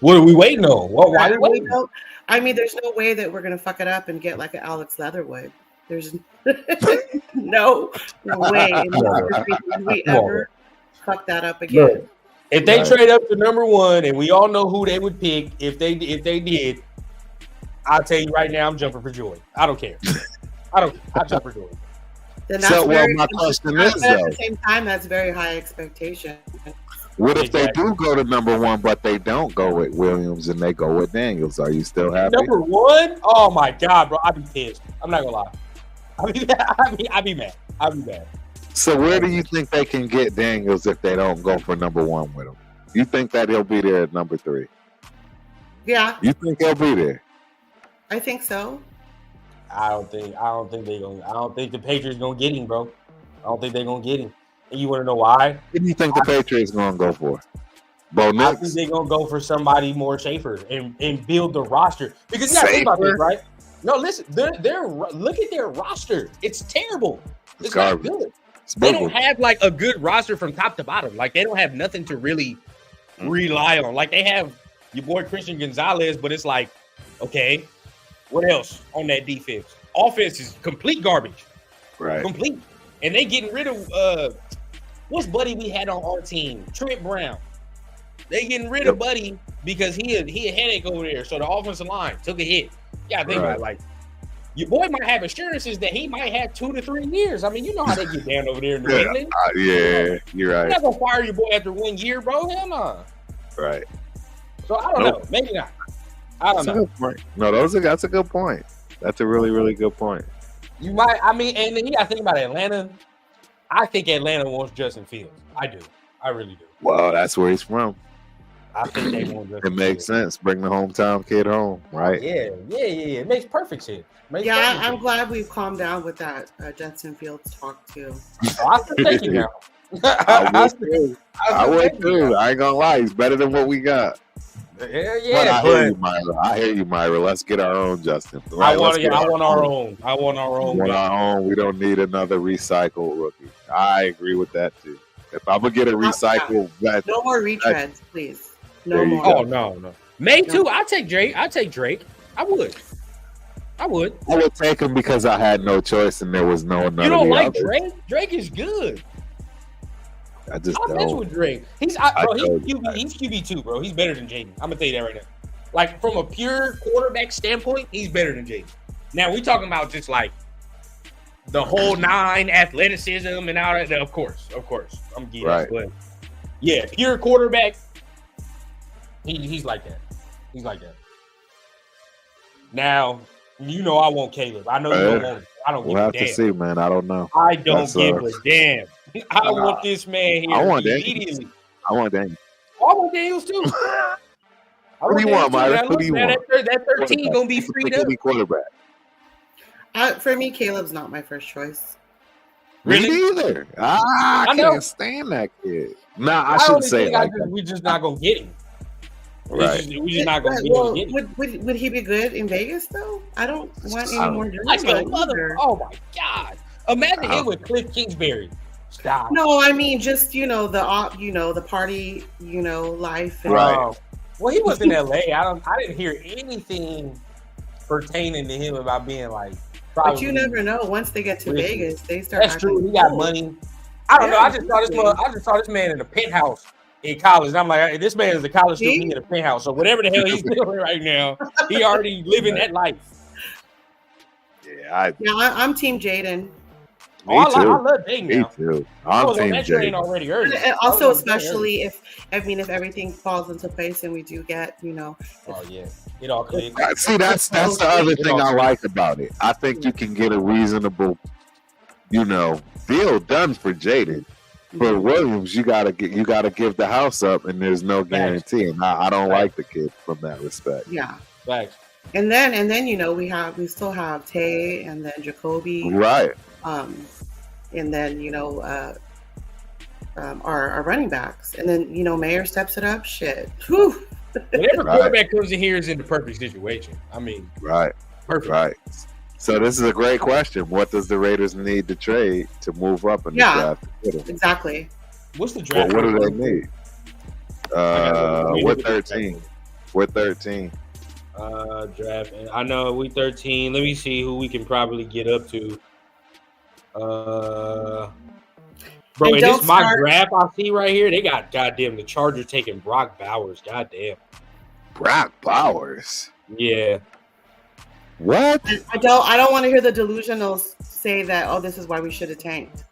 What are we waiting on? Why are we waiting? I mean, there's no way that we're gonna fuck it up and get like an Alex Leatherwood. There's no way we ever fuck that up again. Look, if they trade up to number one, and we all know who they would pick, if they did, I'll tell you right now, I'm jumping for joy. I don't care. I jump for joy. Then that's my question is though. At the same time, that's very high expectation. What if they do go to number one, but they don't go with Williams and they go with Daniels? Are you still happy? Number one? Oh my God, bro! I'd be pissed. I'm not gonna lie. I'd be mad. I'd be mad. So where do you think they can get Daniels if they don't go for number one with him? You think that he'll be there at number 3? Yeah. You think he'll be there? I think so. I don't think the Patriots gonna get him, bro. I don't think they're gonna get him. And you want to know why? What do you think the Patriots gonna go for? Bo Nix? I think they're gonna go for somebody more safer and build the roster because you gotta think about this, right? No, listen, they're look at their roster. It's terrible. It's not good. They don't have like a good roster from top to bottom. Like they don't have nothing to really rely on. Like they have your boy Christian Gonzalez, but it's like, okay, what else on that defense? Offense is complete garbage. Right. Complete. And they getting rid of what's Buddy we had on our team? Trent Brown. They getting rid of Buddy because he a headache over there. So the offensive line took a hit. Yeah, think about it. Like your boy might have assurances that he might have 2 to 3 years. I mean, you know how they get down over there in New England. Yeah, you're right. You're not gonna fire your boy after 1 year, bro. Hell no. Right. So I don't know. Maybe not. I don't know. Good point. No, that's a good point. That's a really, really good point. You might. I mean, and then you got to think about Atlanta. I think Atlanta wants Justin Fields. I do. I really do. Well, that's where he's from. I think they want Justin It makes sense. Bring the hometown kid home, right? Yeah. It makes perfect sense. I'm glad we've calmed down with that Justin Fields talk too. I'm thinking now. I would too. I ain't gonna lie. He's better than what we got. Yeah. I hear you, Myra. Let's get our own Justin. Right? I want our own. We don't need another recycled rookie. I agree with that too. If I'm gonna get a recycled, no more retreads, please. No more. Oh no. May too. I'll take Drake. I would take him because I had no choice and there was no another. You don't like Drake? Drake is good. I just don't. don't. With Drake. He's QB 2, bro. He's better than Jaden. I'm gonna tell you that right now. Like from a pure quarterback standpoint, he's better than Jaden. Now we talking about just like the whole 9 athleticism and all that. Of course, I'm getting right. But yeah, pure quarterback. He's like that. He's like that. Now you know I want Caleb. I know you don't want him. I don't give a damn. We'll have to see, man. I don't know. I don't give a damn. I want this man here. I want Daniels. I want Daniels. I want Daniels too. What do you want, Myra? Who do you want? That 13 gonna be freed up. Quarterback. For me, Caleb's not my first choice. Really? Me either. I can't stand that kid. Nah, I shouldn't say it like that. We're just not gonna get him. Right. We're just not gonna get him. Would he be good in Vegas though? I don't want any more jerseys. Oh my God! Imagine him with Cliff Kingsbury. Stop. No, I mean just the party life. Right. Well, he was in LA. I didn't hear anything pertaining to him about being like. But you never know. Once they get to Vegas, they start. That's true. He got money. I don't know. I just saw this man in a penthouse in college, and I'm like, hey, this man is a college student in a penthouse. So whatever the hell he's doing right now, he already living that life. Yeah, I'm Team Jaden. I love Jaden now. Me too. I'm Team Jaden already early. And also, especially if everything falls into place and we do get, Oh yeah, it all clicks. See, that's the other thing I like about it. I think you can get a reasonable, deal done for Jaden. For Williams, you gotta give the house up, and there's no guarantee. And I don't like the kid from that respect. Yeah. Thanks. And then we still have Tay and then Jacoby. Right. And then our running backs, and then Mayer steps it up. Shit. Whew. Whatever quarterback comes in here is in the perfect situation. I mean, right. Perfect. Right. So this is a great question. What does the Raiders need to trade to move up in the draft? Exactly. What's the draft? What do they need? We're 13. We're 13. Draft. And I know we 13. Let me see who we can probably get up to. Bro, and this mock draft I see right here, they got goddamn the Chargers taking Brock Bowers. Goddamn. Brock Bowers. Yeah. What? I don't want to hear the delusionals say that. Oh, this is why we should have tanked.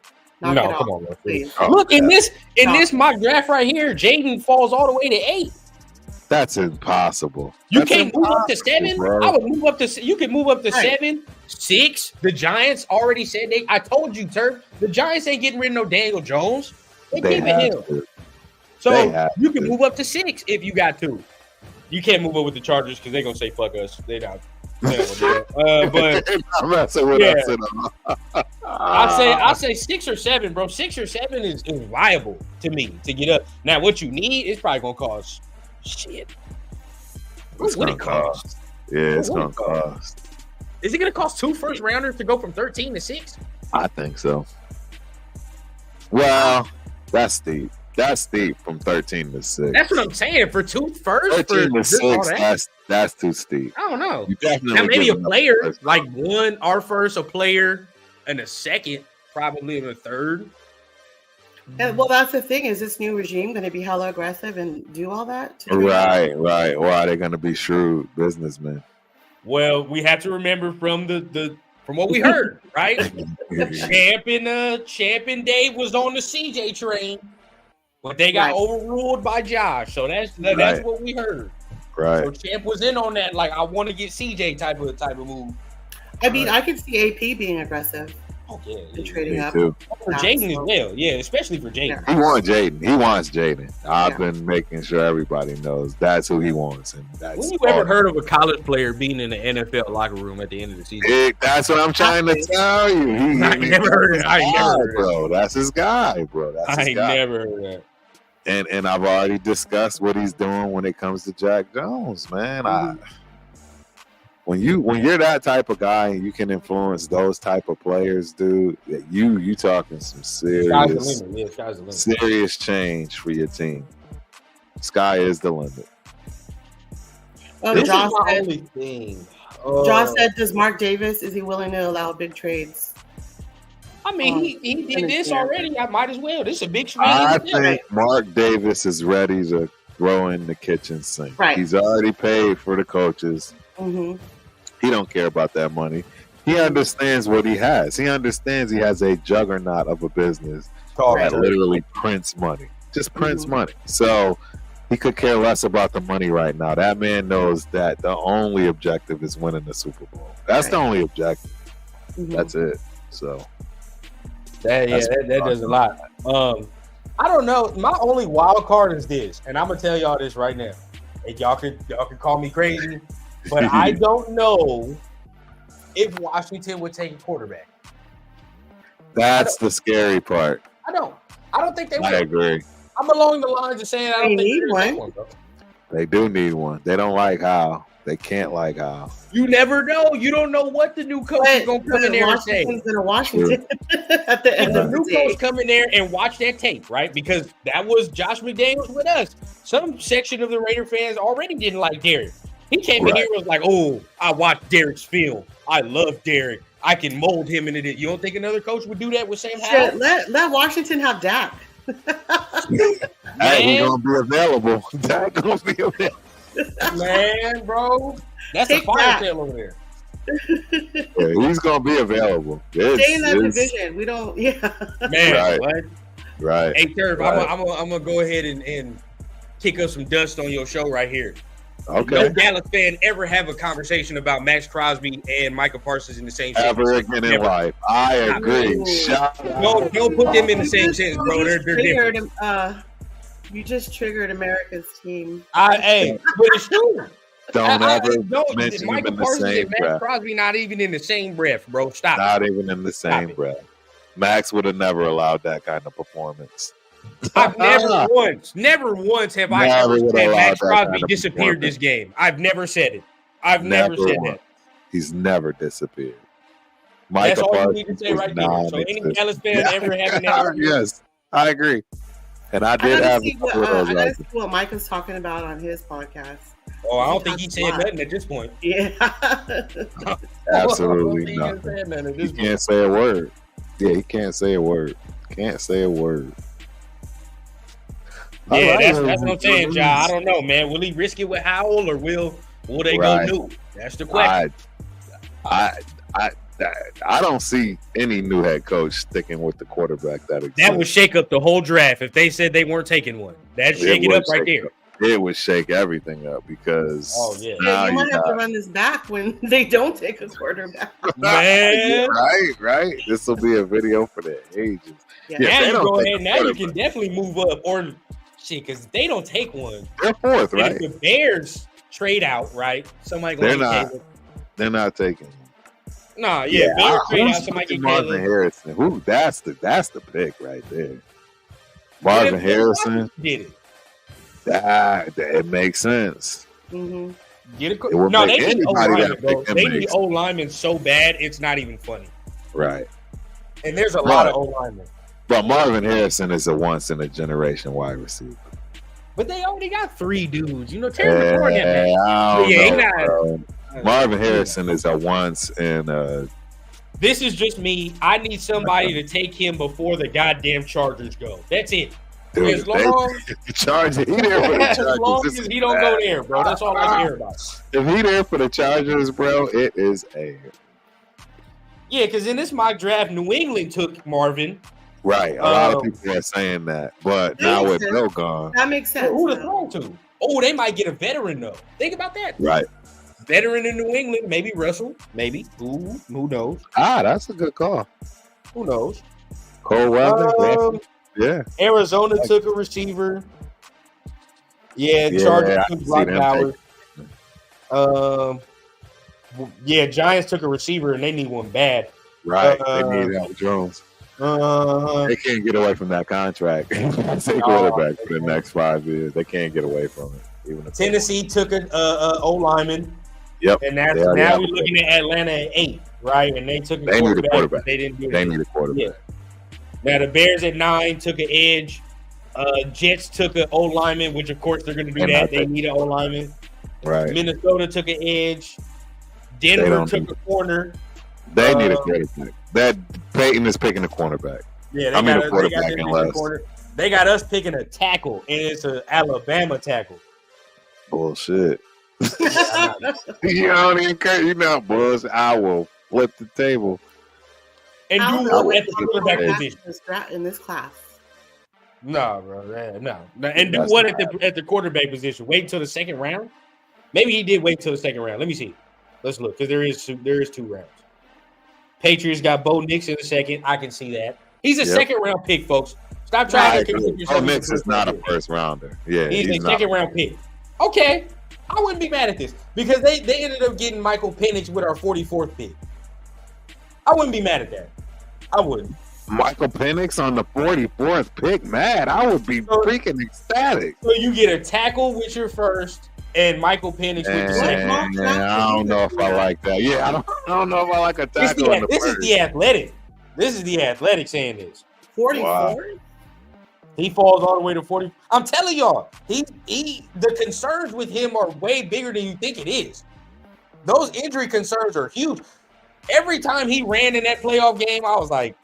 Come on, man, please. Look in this mock draft right here. Jaden falls all the way to 8. That's impossible. You can't move up to 7. Bro. I would move up to. You can move up to 7, 6. The Giants already said they. I told you, Turf. The Giants ain't getting rid of no Daniel Jones. They keeping him. So you can move up to 6 if you got to. You can't move up with the Chargers because they're gonna say fuck us. They not. But I'm messing with us. I say 6 or 7, bro. 6 or 7 is viable to me to get up. Now, what you need is probably gonna cost shit. What it cost? Yeah, it's gonna cost. Is it gonna cost 2 first rounders to go from 13 to 6? I think so. Well, that's steep. That's steep from 13 to 6. That's what I'm saying. For 2 first, 13 to 6, that's too steep. I don't know. Now maybe a player like one, our first, a player, and a second, probably in a third. And, well, that's the thing. Is this new regime going to be hella aggressive and do all that? Right. Or are they going to be shrewd businessmen? Well, we have to remember from from what we heard, right? Champion Dave was on the CJ train. But they got overruled by Josh, so that's what we heard. Right. So Champ was in on that, like I want to get CJ type of move. I mean, I could see AP being aggressive. Oh yeah, and trading up too. For Jaden as well, yeah, especially for Jaden. He wants Jaden. I've been making sure everybody knows that's who he wants, and that's. When you ever heard of a college player being in the NFL locker room at the end of the season? That's what I'm trying to tell you. I never heard it, bro. That's his guy, bro. I never heard that. And I've already discussed what he's doing when it comes to Jack Jones, man. When you're that type of guy and you can influence those type of players, dude, you talking some serious change for your team. Sky is the limit. Josh said, "Does Mark Davis is he willing to allow big trades?" I mean, he did this already. I might as well. This is a big trade. I think Mark Davis is ready to throw in the kitchen sink. Right. He's already paid for the coaches. Mm-hmm. He don't care about that money. He understands what he has. He understands he has a juggernaut of a business that literally prints money. Just prints money. So he could care less about the money right now. That man knows that the only objective is winning the Super Bowl. That's the only objective. Mm-hmm. That's it. So that does a lot. I don't know. My only wild card is this, and I'm gonna tell y'all this right now. And y'all could call me crazy, but I don't know if Washington would take a quarterback. That's the scary part. I don't think they would. I agree. I'm along the lines of saying I don't think need one. They do need one. They don't like how. They can't like how. You never know. You don't know what the new coach is going to come in there and say. Washington at the end of the day. Coach come in there and watch that tape, right? Because that was Josh McDaniels with us. Some section of the Raider fans already didn't like Derek. He came in here and was like, "Oh, I watched Derek's film. I love Derek. I can mold him into it." You don't think another coach would do that with Sam Howell? Let Washington have Dak. Hey, he's gonna be available. Dak gonna be available. Man, bro, that's Take a fire that. sale over there. Yeah, he's gonna be available. Stay in that division. We don't. Yeah. Man, Right. what? Right. Hey, Turf, Right. I'm gonna go ahead and kick up some dust on your show right here. Okay. No Dallas fan ever have a conversation about Max Crosby and Michael Parsons in the same Ever sentence. again in Never. life. I agree. Ooh. Shout out. Don't put them in the same sentence, bro. They're different. You just triggered America's team. Hey, but it's true. Don't ever Don't mention him Michael in the Parsons same and Max breath. Crosby not even in the same breath, bro. Stop. Not even in the same it. breath. Max would have never allowed that kind of performance. I've never once have I Never ever would said allow Max that Crosby kind of disappeared this game. I've never said it. I've never said once. that. He's never disappeared. That's Michael all you Parsons need to say was right there. So any non-existent. Dallas fan ever having that argument, Yes, I agree. And I I did gotta have see a couple of those I gotta arguments. see what Mike was talking about on his podcast. oh, I don't think he said nothing at this point. Yeah. Absolutely I don't nothing. think he said nothing at He this point. can't say a word. Yeah, he can't say a word. Can't say a word. Yeah, All right. that's what I'm saying, Ja. I don't know, man. Will he risk it with Howell or will they Right. go new? That's the question. I don't see any new head coach sticking with the quarterback that exists. That would shake up the whole draft if they said they weren't taking one. That'd shake it would up right shake there. It would shake everything up because Oh, yeah. now You might you have to got- run this back when they don't take a quarterback. Man. right. This will be a video for the ages. Yeah. Yeah, Now they you don't go take ahead. a Now you quarterback. can definitely move up or shit because they don't take one. They're fourth, And right? if the Bears trade out, right? Somebody They're going to not. Caleb. They're not taking. Nah, yeah, Bears trade who's out. Somebody taking get Marvin Caleb. Harrison. Who? That's the pick right there. Marvin What if Harrison. did it. That it makes sense. Mm-hmm. Get a It would no, make they need O anybody lineman, that bro. pick them They need makes O linemen so bad it's not even funny. Right. And there's a lot of O linemen, But Marvin Harrison is a once in a generation wide receiver. but they already got 3 dudes. You know, Terry McLaurin had that. I don't Yeah, he know, not- bro. Marvin Harrison is a once in a. This is just me. I need somebody to take him before the goddamn Chargers go. That's it. Dude, As long, the Chargers, he there for the as Chargers. long This as is he don't bad. go there, bro. That's all I care about. If he there for the Chargers, bro, it is a Yeah, because in this mock draft, New England took Marvin. right. A lot of people are saying that, but That now makes with sense. Bill gone, That makes sense. Who to throw to? Oh, they might get a veteran though. Think about that. right? Veteran in New England, maybe Russell, maybe. Who knows? That's a good call. Who knows? Cold weather, yeah. Arizona took a receiver. Yeah, Yeah, Chargers I took can Brock see them Bowers. Yeah, Giants took a receiver and they need one bad. Right. They need Al Jones. Uh, They can't get away from that contract. Say quarterback for the next 5 years. They can't get away from it. Even if they Tennessee took a O lineman. Yep. And that's They already now have we're a looking at Atlanta at 8, right? And they took a They need a quarterback. They didn't do want. They it. need a quarterback. Now the Bears at 9 took an edge. Jets took an O lineman, which of course they're going to do They're that. not They need an O lineman. Right. Minnesota took an edge. They Denver don't took need a corner. They need a quarterback. That Peyton is picking a cornerback. Yeah, I mean, a they quarterback got and them less. corner. They got us picking a tackle, and it's an Alabama tackle. Bullshit. You don't even care. You know, Buzz. I will flip the table. And How do the one at the quarterback Hey. position. in this class? No, bro. No. And do That's what not at the quarterback position. Wait until the second round. Maybe he did wait until the second round. Let me see. Let's look because there is 2 rounds. Patriots got Bo Nix in the second. I can see that. He's a Yep. second round pick, folks. Stop trying to convince Bo yourself. Nix is not a first rounder. Yeah, He's a not. second round pick. Okay. I wouldn't be mad at this because they ended up getting Michael Penix with our 44th pick. I wouldn't be mad at that. I wouldn't. Michael Penix on the 44th pick. Mad. I would be freaking ecstatic. So you get a tackle with your first and Michael Penix with the second. And I don't know if I like that. Yeah, I don't know if I like a tackle in the This is first. the athletic. This is the athletic saying this. 44? Wow. He falls all the way to 40. I'm telling y'all, the concerns with him are way bigger than you think it is. Those injury concerns are huge. Every time he ran in that playoff game, I was like,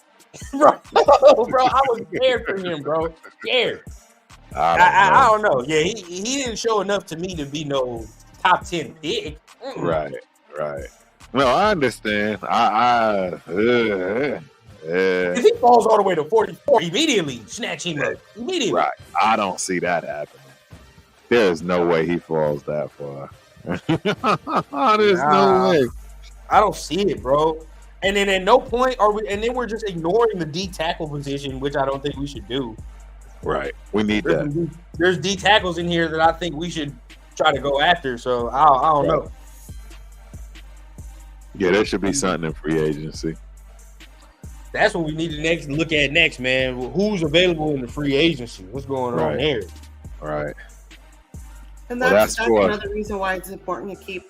bro, I was scared for him, bro. Scared. I don't know. Yeah, he didn't show enough to me to be no top 10 pick. Right. No, I understand. If he falls all the way to 44, immediately snatch him up. Immediately. Right. I don't see that happening. There's no way he falls that far. There's no way. I don't see it, bro. And then at no point are we, and then we're just ignoring the D tackle position, which I don't think we should do. Right. We need that. There's D tackles in here that I think we should try to go after. So I don't know. Yeah, there should be something in free agency. That's what we need to look at next, man. Who's available in the free agency? What's going on there? Right. And that's another reason why it's important to keep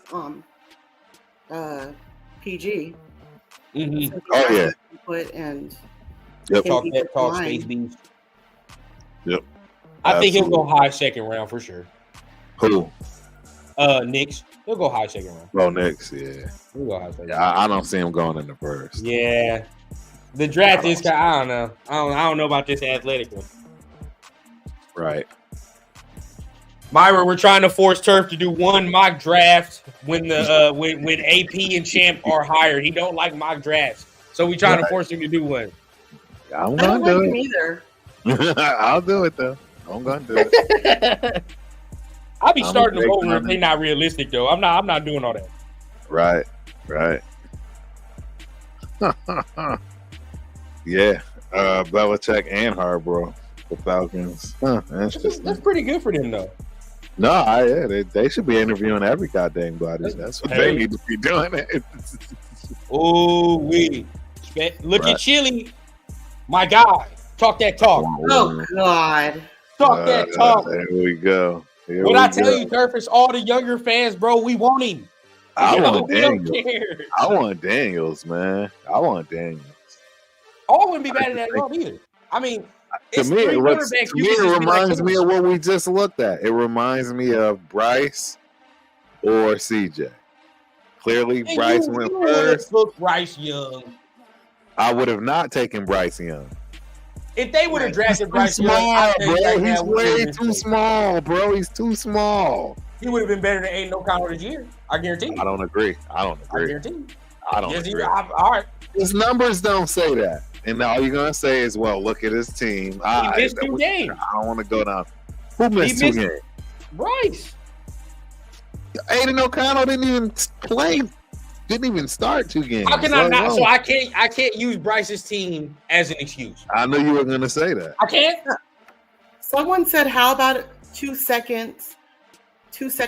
PG. Mm-hmm. Oh yeah. Input and talk space beast. Yep. I think he'll go high second round for sure. Who? Knicks. He'll go high second round. Oh, Knicks, yeah. He'll go high second. Yeah, I don't see him going in the first. Yeah. The draft is kind. I don't know. I don't know about this athletic one. Right. Myra, we're trying to force Turf to do one mock draft when the when AP and Champ are hired. He don't like mock drafts, so we trying to force him to do one. I'm gonna do it either. I'll do it though. I'm gonna do it. I'll be starting them over if they're not realistic though. I'm not doing all that. Right. Yeah. Belichick and Harbaugh, the Falcons. That's pretty good for them though. No, they should be interviewing every goddamn body. That's what they need to be doing. Oh, look at Chili, my guy. Talk that talk. Oh God, talk that talk. There we go. What I tell you, Turf, is all the younger fans, bro. We want him. I want Daniels, man. I want Daniels. All wouldn't be bad at that at all either. I mean. To me, it reminds me of what we just looked at. It reminds me of Bryce or CJ. Clearly, Bryce went first. Bryce Young. I would have not taken Bryce Young. If they would have drafted Bryce Young, he's way too small, bro. He's too small. He would have been better than Aiden O'Connell this year. I guarantee you. I don't agree. I guarantee you. I don't agree. All right. His numbers don't say that. And all you're going to say is, well, look at his team. He missed 2 games. I don't want to go down. Who missed 2 games? Bryce. Aiden O'Connell didn't even play. Didn't even start 2 games. How can I not? So I can't use Bryce's team as an excuse. I knew you were going to say that. I can't. Someone said, how about 2 second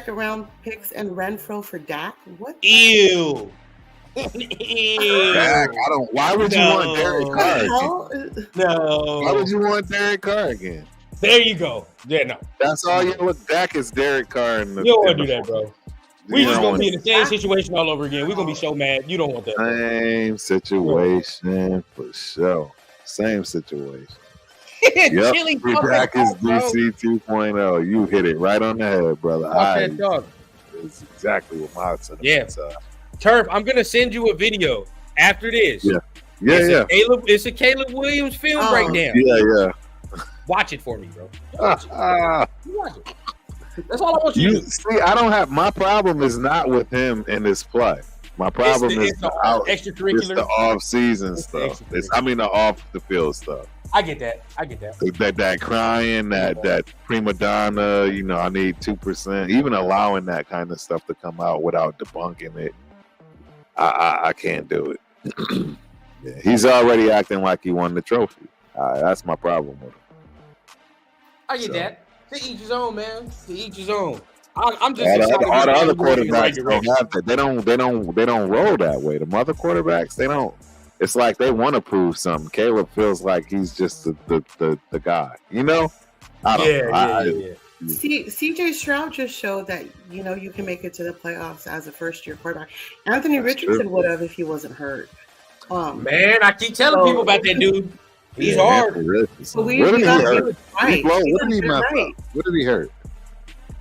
round picks and Renfro for Dak? What? Ew. Dak, why would you want Derek Carr again? No. Why would you want Derek Carr again? There you go. Yeah, no. That's all you look. Dak is Derek Carr. You don't want to do that, bro. We just gonna be in the same situation all over again. We're gonna be so mad. You don't want that. Same situation for sure. Same situation. Yep. Dak is DC 2.0. You hit it right on the head, brother. That's exactly what my sentiments are. Turf, I'm gonna send you a video after this. Yeah. It's a Caleb Williams film breakdown. Yeah. Watch it for me, bro. Watch it. That's all I want you to do. See, I don't have my problem is not with him and his play. My problem is the extracurricular, it's the off-season stuff. The off the field stuff. I get that. That crying, that prima donna. I need 2%. Even allowing that kind of stuff to come out without debunking it, I can't do it. Yeah, he's already acting like he won the trophy. That's my problem with him. I get that. To each his own, man. To each his own. I'm just all the other quarterbacks don't have that. They don't roll that way. The other quarterbacks, they don't. It's like they want to prove something. Caleb feels like he's just the guy. I don't know. CJ Stroud just showed that you can make it to the playoffs as a first-year quarterback. Anthony Richardson would have if he wasn't hurt. Man, I keep telling people about that dude. He's hard. But we got hurt? Right. What did he mess up? What did he hurt?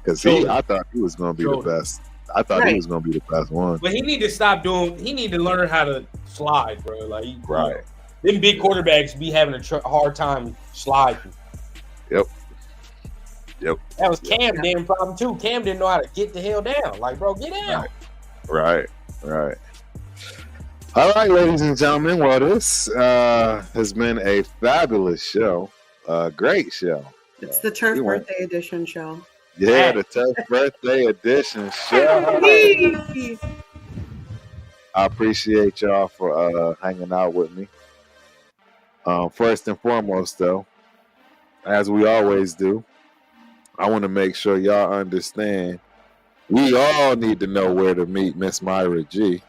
Because I thought he was going to be the best. I thought he was going to be the best one. But he need to stop doing. He need to learn how to slide, bro. Like right. Them big quarterbacks be having a hard time sliding. Yep. That was Cam's damn problem too. Cam didn't know how to get the hell down. Like, bro, get down. Right. All right, ladies and gentlemen. Well, this has been a fabulous show. Great show. It's the Turf Birthday Edition show. Yeah, the Turf Birthday Edition show. I appreciate y'all for hanging out with me. First and foremost, though, as we always do, I want to make sure y'all understand we all need to know where to meet Miss Myra G.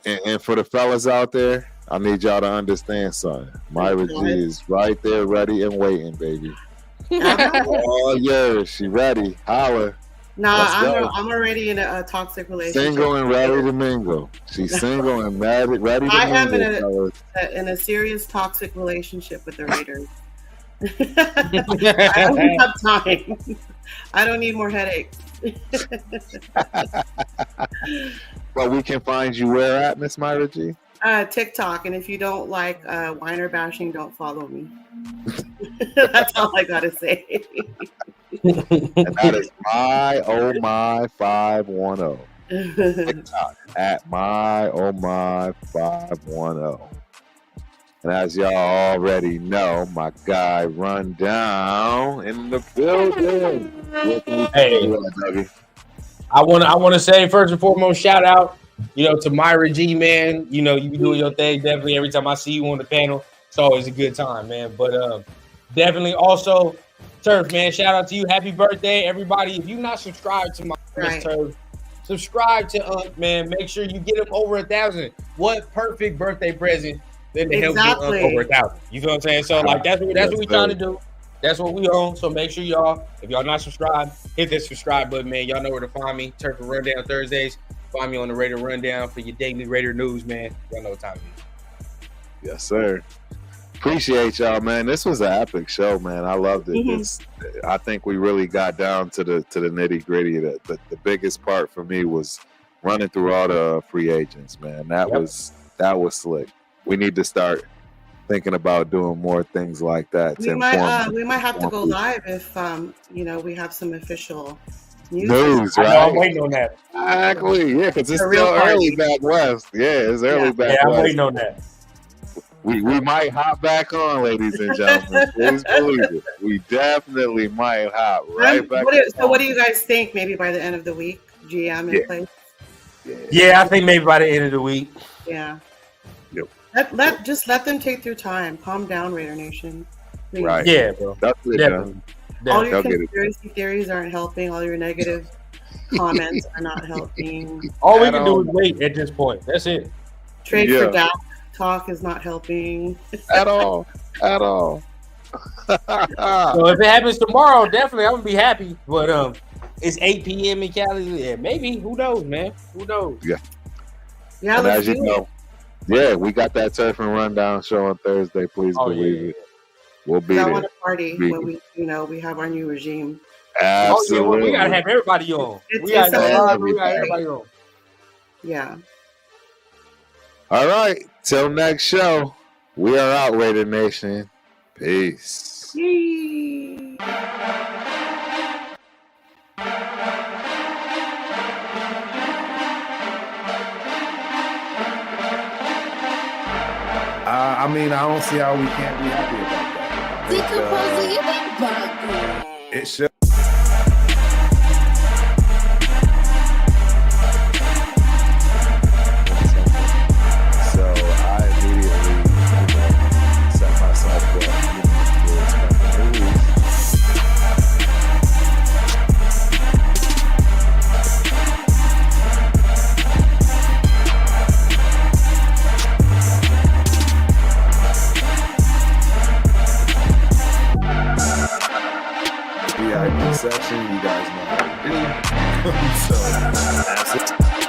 and for the fellas out there, I need y'all to understand something. Myra G is right there, ready and waiting, baby. Oh, yeah, she ready. Holla. Nah, I'm already in a toxic relationship. Single and ready to mingle. She's single and married, ready to mingle. I am in a serious toxic relationship with the Raiders. I don't have time. I don't need more headaches. Well, we can find you where at, Miss Myra G? TikTok, and if you don't like whiner bashing, don't follow me. That's all I gotta say. And that is my 510. TikTok at my 510. And as y'all already know, my guy Rundown in the building. Hey, I want to say first and foremost, shout out, to Myra G, man. You be doing your thing. Definitely every time I see you on the panel, it's always a good time, man. But definitely also Turf, man. Shout out to you. Happy birthday, everybody. If you're not subscribed to my Turf, subscribe to man. Make sure you get him over 1,000. What perfect birthday present than to help get over 1,000? You feel what I'm saying? So that's what we trying to do. That's what we own. So make sure y'all, if y'all not subscribed, hit that subscribe button, man. Y'all know where to find me. Turf and Rundown Thursdays. Find me on the Raider Rundown for your daily Raider news, man. Y'all know what time it is. Yes, sir. Appreciate y'all, man. This was an epic show, man. I loved it. Mm-hmm. I think we really got down to the nitty gritty. The biggest part for me was running through all the free agents, man. That was slick. We need to start thinking about doing more things like that. We might have to go live if we have some official news, right? I'm waiting on that. Exactly, yeah, because it's still early back west. Yeah, it's early back west. Yeah, I'm waiting on that. We might hop back on, ladies and gentlemen. Please believe it. We definitely might hop right back. So what do you guys think? Maybe by the end of the week, GM in place? Yeah, I think maybe by the end of the week. Yeah. Yep. Let them take their time. Calm down, Raider Nation. Please. Right. Yeah, bro. That's it. Definitely. All your conspiracy theories aren't helping. All your negative comments are not helping. All we can do is wait at this point. That's it. Trade for Dak talk is not helping. At all. So if it happens tomorrow, definitely I'm gonna be happy. But it's 8 p.m. in Cali. Yeah, maybe. Who knows, man? Who knows? Yeah. And as you know, we got that Turf and Rundown show on Thursday. Please believe it. We'll be there. I want to party when we have our new regime. Absolutely. We gotta have everybody on. We gotta have everybody on. Yeah. All right. Till next show. We are out, Raider Nation. Peace. Yay. I don't see how we can't be happy about that. It should. So I immediately, set myself up, to expect a news. VIP section, you guys know how to do. So that's it.